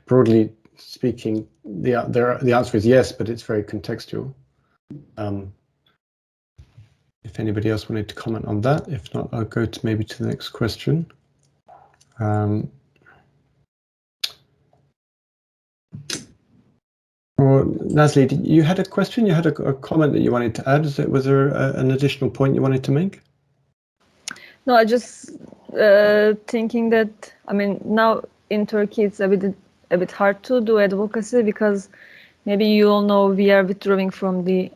broadly speaking, the answer is yes, but it's very contextual. If anybody else wanted to comment on that, if not, I'll go to maybe to the next question. Or Nasli, you had a question? You had a comment that you wanted to add? Was there an additional point you wanted to make? No, I just thinking that now in Turkey it's a bit hard to do advocacy because maybe you all know we are withdrawing from the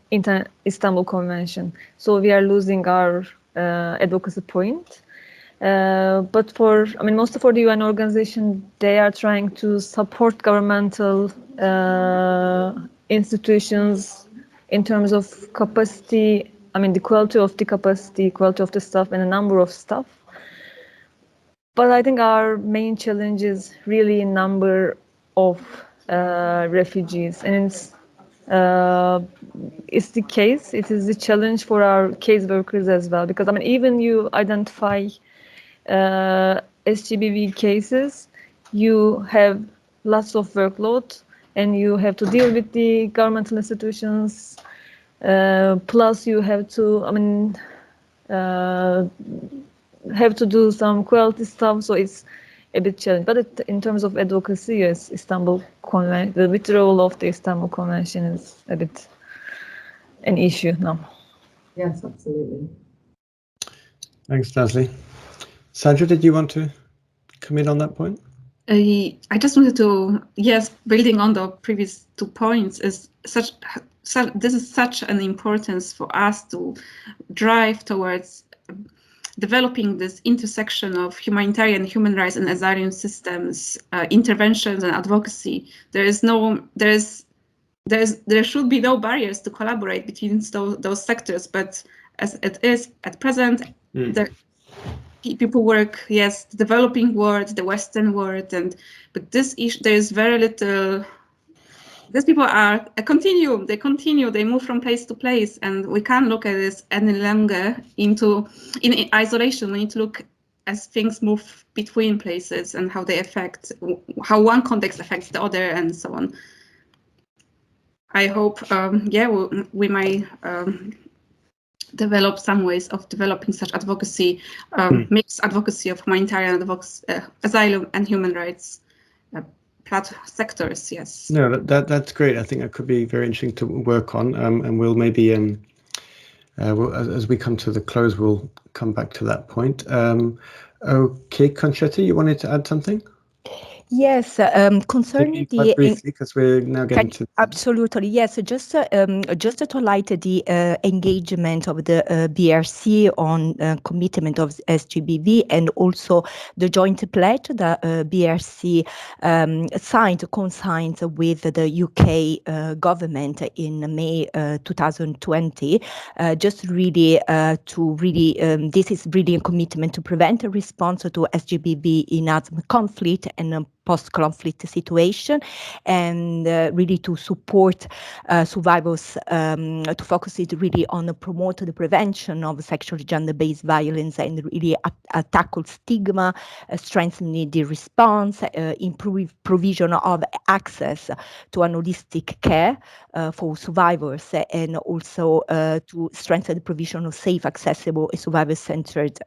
Istanbul Convention, so we are losing our advocacy point. But mostly for the UN organization, they are trying to support governmental institutions in terms of capacity. The quality of the capacity, quality of the staff, and a number of staff. But I think our main challenge is really a number of refugees, and it's the case. It is the challenge for our case workers as well, because even you identify SGBV cases, you have lots of workload, and you have to deal with the governmental institutions. Plus, you have to do some quality stuff, so it's a bit challenging. But in terms of advocacy, yes, the withdrawal of the Istanbul Convention is a bit an issue now. Yes, absolutely. Thanks, Nasli. Sandra, did you want to comment on that point? I just wanted to, building on the previous 2 points, this is such an importance for us to drive towards developing this intersection of humanitarian, human rights, and asylum systems, interventions and advocacy. There is there should be no barriers to collaborate between those sectors, but as it is at present, the people work, yes, the developing world, the Western world, but this issue, there is very little. These people are a continuum. They continue. They move from place to place, and we can't look at this any longer in isolation. We need to look as things move between places and how they affect, how one context affects the other, and so on. I hope, we might develop some ways of developing such advocacy, mixed advocacy of humanitarian advocacy, asylum and human rights sectors. Yes. No, that's great. I think that could be very interesting to work on, and we'll maybe, as we come to the close, we'll come back to that point. Okay, Concetta, you wanted to add something? Yes, concerning the briefly, because we're now getting to absolutely yes. So just to highlight the engagement of the BRC on commitment of SGBV, and also the joint pledge that BRC consigned with the UK government in May 2020. Just really this is really a commitment to prevent a response to SGBV in armed conflict and post-conflict situation, and really to support survivors, to focus it really on promote the prevention of sexual gender-based violence, and really tackle stigma, strengthening the response, improve provision of access to an holistic care for survivors, and also to strengthen the provision of safe, accessible, survivor-centered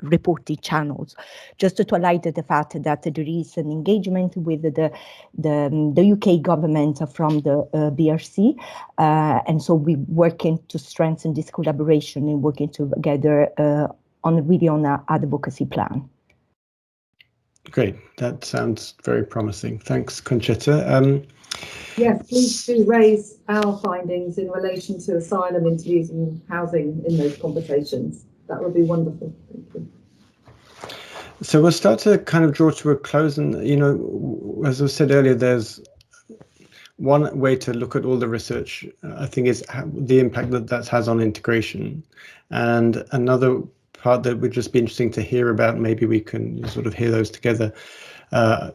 reporting channels. Just to highlight the fact that there is an engagement with the UK government from the BRC, and so we're working to strengthen this collaboration and working together on an advocacy plan. Great, that sounds very promising. Thanks, Concetta. Yes, please do raise our findings in relation to asylum interviews and housing in those conversations. That would be wonderful. Thank you. So we'll start to kind of draw to a close, and as I said earlier, there's one way to look at all the research, I think, is the impact that has on integration, and another part that would just be interesting to hear about, maybe we can sort of hear those together,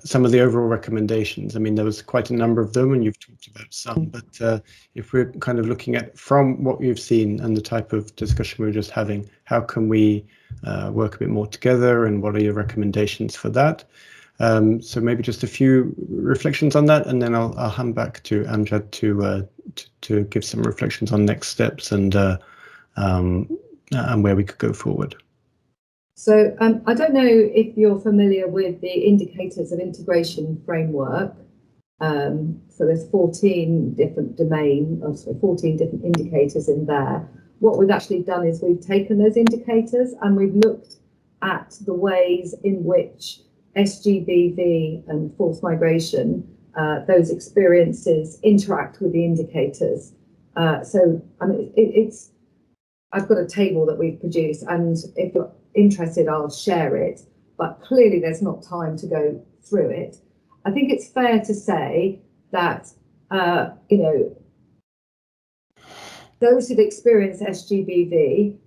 some of the overall recommendations. I mean, there was quite a number of them, and you've talked about some, but if we're kind of looking at from what you've seen and the type of discussion we were just having, how can we work a bit more together, and what are your recommendations for that? So maybe just a few reflections on that, and then I'll hand back to Amjad to give some reflections on next steps and where we could go forward. So I don't know if you're familiar with the indicators of integration framework. So there's 14 different 14 different indicators in there. What we've actually done is we've taken those indicators and we've looked at the ways in which SGBV and forced migration, those experiences interact with the indicators. So I mean, I've got a table that we've produced, and if you're interested, I'll share it, but clearly there's not time to go through it. I think it's fair to say that, those who've experienced SGBV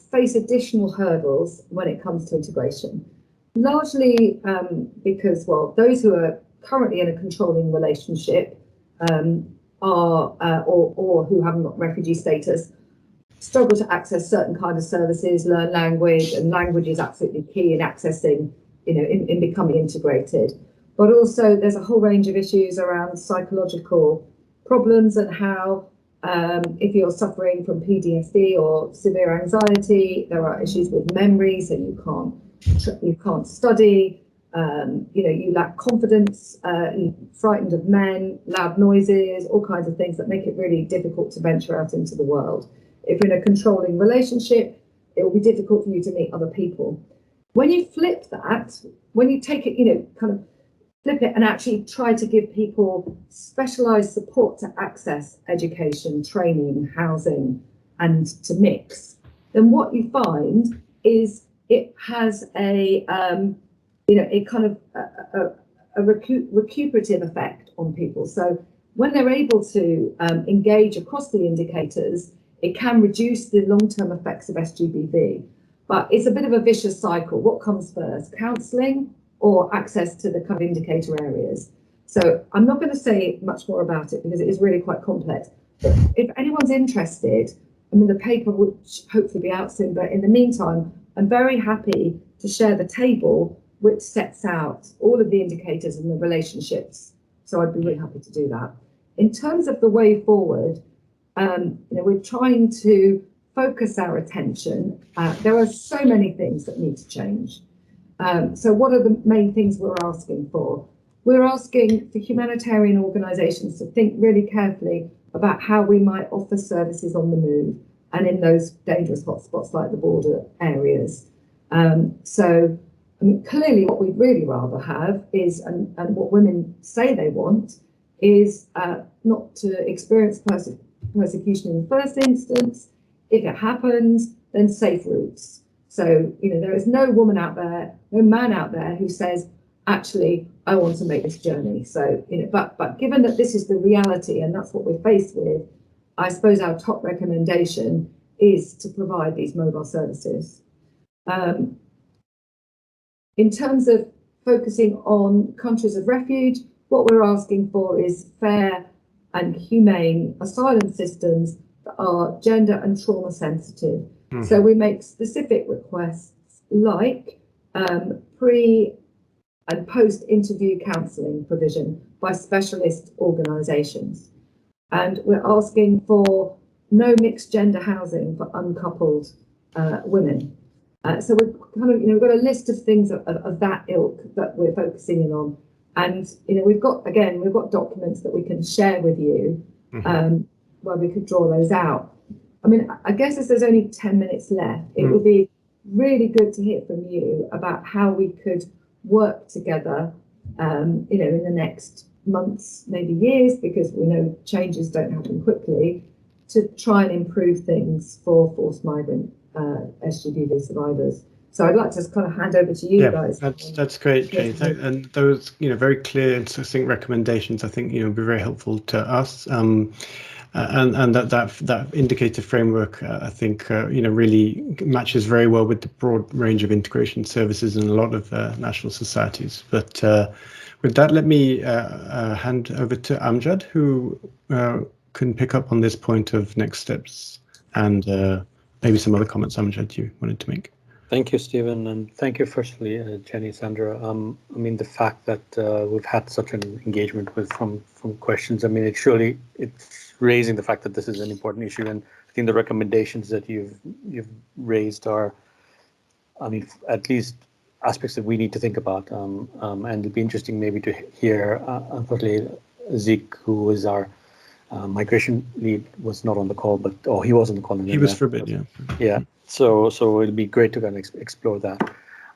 face additional hurdles when it comes to integration, largely because, well, those who are currently in a controlling relationship or who haven't got refugee status struggle to access certain kind of services, learn language, and language is absolutely key in accessing, in becoming integrated. But also there's a whole range of issues around psychological problems and how if you're suffering from PTSD or severe anxiety, there are issues with memory, so you can't study, you lack confidence, you're frightened of men, loud noises, all kinds of things that make it really difficult to venture out into the world. If you're in a controlling relationship, it will be difficult for you to meet other people. When you flip that, when you take it, kind of flip it and actually try to give people specialised support to access education, training, housing, and to mix, then what you find is it has a recuperative effect on people. So when they're able to engage across the indicators, it can reduce the long-term effects of SGBV. But it's a bit of a vicious cycle. What comes first, counselling or access to the kind of indicator areas? So I'm not going to say much more about it because it is really quite complex. But if anyone's interested, I mean, the paper will hopefully be out soon, but in the meantime, I'm very happy to share the table which sets out all of the indicators and the relationships. So I'd be really happy to do that. In terms of the way forward, we're trying to focus our attention. There are so many things that need to change. So what are the main things we're asking for? We're asking for humanitarian organisations to think really carefully about how we might offer services on the move and in those dangerous hotspots like the border areas. So, I mean, clearly what we'd really rather have is, and what women say they want, is not to experience persecution in the first instance. If it happens, then safe routes. So, there is no woman out there, no man out there who says, actually, I want to make this journey. So, but given that this is the reality and that's what we're faced with, I suppose our top recommendation is to provide these mobile services. In terms of focusing on countries of refuge, what we're asking for is fair and humane asylum systems that are gender and trauma sensitive. So we make specific requests like pre and post-interview counselling provision by specialist organisations. And we're asking for no mixed gender housing for uncoupled women. So we've kind of, we've got a list of things of that ilk that we're focusing in on. And, we've got documents that we can share with you where we could draw those out. I mean, I guess as there's only 10 minutes left, it would be really good to hear from you about how we could work together, in the next months, maybe years, because we know changes don't happen quickly, to try and improve things for forced migrant SGBV survivors. So I'd like to just kind of hand over to you guys. That's great, Jenny. And those, very clear and succinct recommendations, I think, will be very helpful to us. And that indicator framework, I think, really matches very well with the broad range of integration services in a lot of national societies. But with that, let me hand over to Amjad, who can pick up on this point of next steps and maybe some other comments, Amjad, you wanted to make. Thank you, Stephen, and thank you firstly, Jenny, Sandra. I mean, the fact that we've had such an engagement from questions, I mean, it's raising the fact that this is an important issue, and I think the recommendations that you've raised are, I mean, at least aspects that we need to think about, and it'd be interesting maybe to hear, unfortunately, Zeke, who was our migration lead, was not on the call, but he was on the call. He was for a bit, yeah. Yeah. So it'll be great to kind of explore that.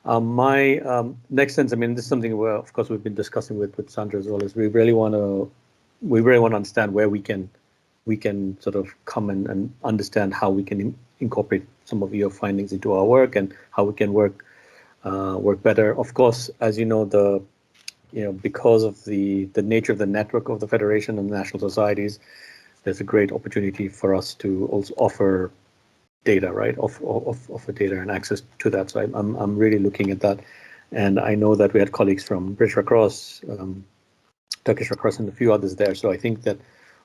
My next sense, I mean, this is something where, of course, we've been discussing with Sandra as well, is we really want to understand where we can sort of come and understand how we can incorporate some of your findings into our work and how we can work better. Of course, as you know, because of the nature of the network of the Federation and the national societies, there's a great opportunity for us to also offer data, right? Offer data and access to that. So I'm really looking at that, and I know that we had colleagues from British Red Cross, Turkish Red Cross, and a few others there. So I think that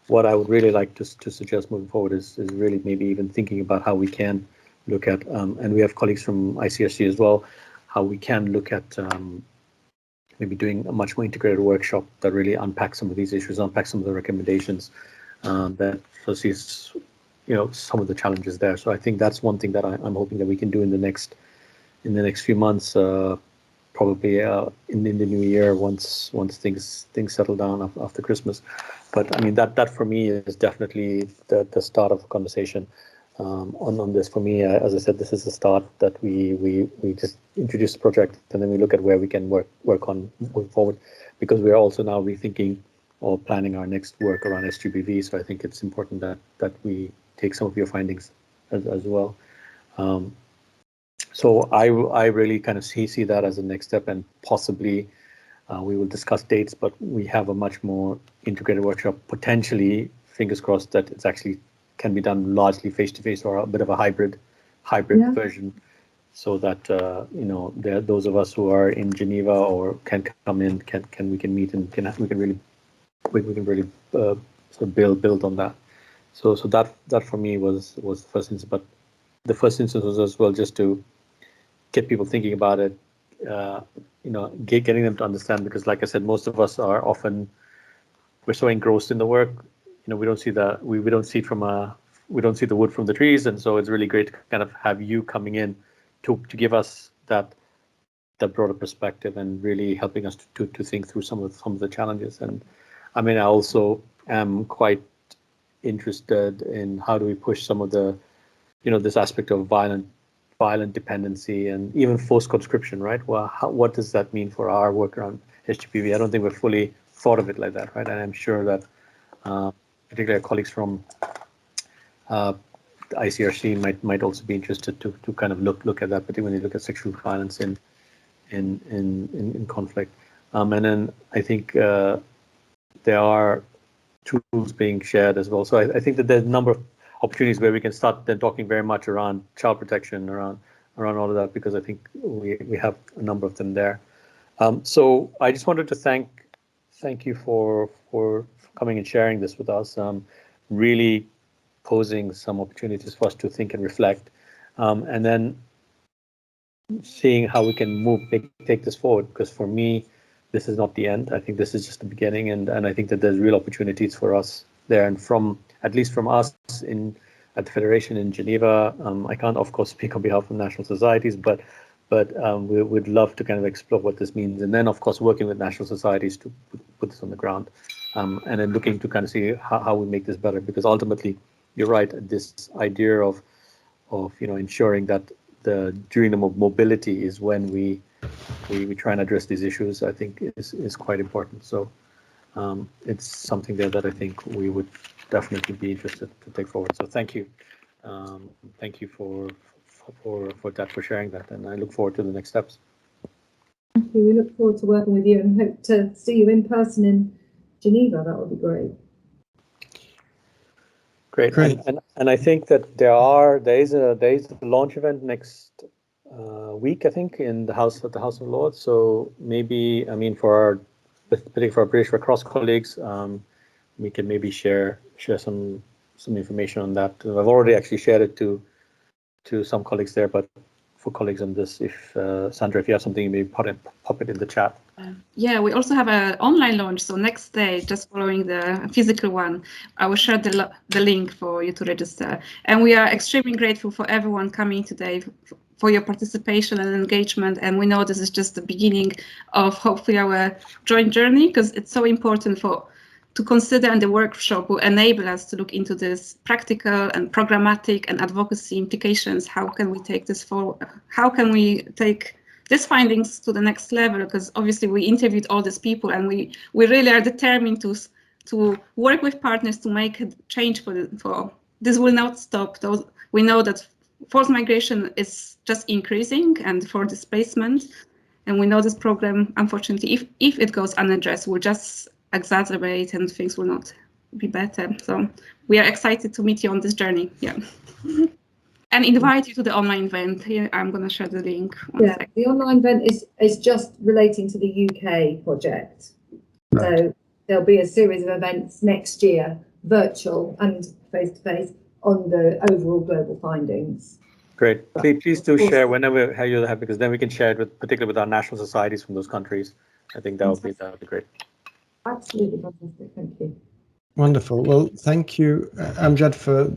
what I would really like to suggest moving forward is really maybe even thinking about how we can look at, and we have colleagues from ICRC as well, how we can look at maybe doing a much more integrated workshop that really unpacks some of these issues, unpacks some of the recommendations that foresees some of the challenges there. So I think that's one thing that I'm hoping that we can do in the next few months, probably in the new year, once things settle down after Christmas. But I mean, that for me is definitely the start of a conversation on this. For me, as I said, this is the start that we just introduce the project, and then we look at where we can work on moving forward, because we are also now rethinking or planning our next work around SGBV. So I think it's important that we take some of your findings as well. So I really kind of see that as a next step, and possibly We will discuss dates, but we have a much more integrated workshop, potentially, fingers crossed, that it's actually can be done largely face-to-face or a bit of a hybrid version, so that those of us who are in Geneva or can come in, we can meet and we can really sort of build on that. So that for me was the first instance, but the first instance was as well just to get people thinking about it, getting them to understand, because like I said, most of us are often, we're so engrossed in the work, we don't see the we don't see the wood from the trees, and so it's really great to kind of have you coming in to give us that broader perspective and really helping us to think through some of the challenges. And I mean, I also am quite interested in how do we push some of the this aspect of violent dependency and even forced conscription, right? Well, what does that mean for our work around SGBV? I don't think we've fully thought of it like that, right? And I'm sure that particularly our colleagues from the ICRC might also be interested to kind of look at that, particularly when you look at sexual violence in conflict. And then I think there are tools being shared as well. So I think that there's a number of opportunities where we can start then talking very much around child protection, around all of that, because I think we have a number of them there. So I just wanted to thank you for coming and sharing this with us, really posing some opportunities for us to think and reflect, and then seeing how we can take this forward, because for me, this is not the end. I think this is just the beginning, and I think that there's real opportunities for us there, and at least from us at the Federation in Geneva. I can't, of course, speak on behalf of national societies, but we would love to kind of explore what this means, and then, of course, working with national societies to put this on the ground, and then looking to kind of see how we make this better, because ultimately, you're right, this idea of ensuring that during the mobility is when we try and address these issues, I think is quite important. So it's something there that I think we would definitely be interested to take forward. So thank you. Thank you for sharing that, and I look forward to the next steps. Thank you. We look forward to working with you and hope to see you in person in Geneva. That would be great. Great. And I think that there is a launch event next week, I think, at the House of Lords. So maybe, I mean, particularly for our British Red Cross colleagues, we can maybe share some information on that. I've already actually shared it to some colleagues there, but for colleagues on this, if Sandra, if you have something, you may pop it in the chat. Yeah, we also have an online launch. So next day, just following the physical one, I will share the link for you to register. And we are extremely grateful for everyone coming today, for your participation and engagement. And we know this is just the beginning of hopefully our joint journey, because it's so important to consider, and the workshop will enable us to look into this practical and programmatic and advocacy implications. How can we take this forward? How can we take these findings to the next level? Because obviously we interviewed all these people, and we really are determined to work with partners to make a change for this will not stop. We know that forced migration is just increasing, and for displacement, and we know this problem, unfortunately, if it goes unaddressed, will just exacerbate and things will not be better. So we are excited to meet you on this journey. Yeah. And invite you to the online event. Here, I'm going to share the link. The online event is just relating to the UK project. Right. So there'll be a series of events next year, virtual and face-to-face, on the overall global findings. Great. Please do share whenever you have, because then we can share it particularly with our national societies from those countries. I think that would be great. Absolutely fantastic. Thank you. Wonderful. Well, thank you, Amjad, for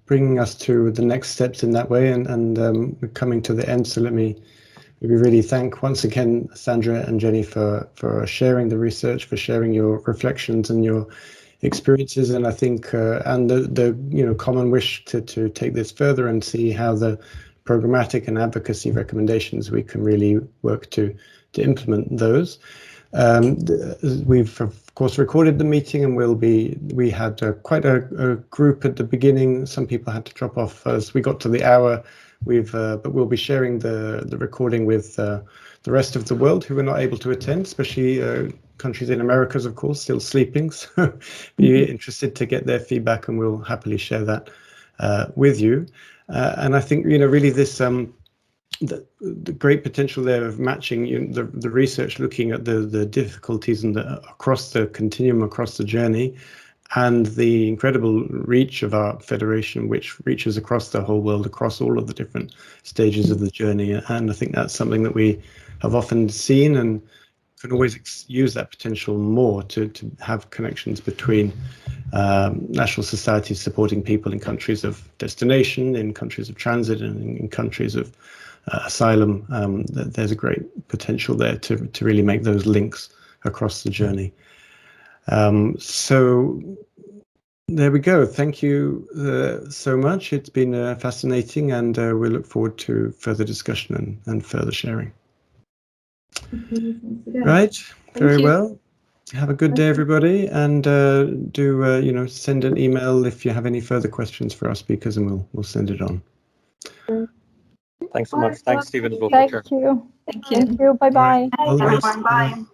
bringing us to the next steps in that way, and we're coming to the end. So let me really thank once again Sandra and Jenny for sharing the research, for sharing your reflections and your experiences, and I think and the common wish to take this further and see how the programmatic and advocacy recommendations we can really work to implement those. We've of course recorded the meeting, and we had quite a group at the beginning. Some people had to drop off as we got to the hour. But we'll be sharing the recording with the rest of the world who were not able to attend, especially countries in Americas, of course, still sleeping. So be interested to get their feedback, and we'll happily share that with you. And I think, really this the great potential there of matching the research, looking at the difficulties and across the continuum, across the journey, and the incredible reach of our federation, which reaches across the whole world, across all of the different stages of the journey. And I think that's something that we have often seen and can always use that potential more to have connections between national societies supporting people in countries of destination, in countries of transit, and in countries of asylum. There's a great potential there to really make those links across the journey. So there we go. Thank you so much. It's been fascinating, and we look forward to further discussion and further sharing. Right. Very well. Have a good day, everybody, and do send an email if you have any further questions for our speakers, and we'll send it on. Thanks so much. Thanks, Stephen. Thank you. Thank you. Bye-bye. All the best. Bye.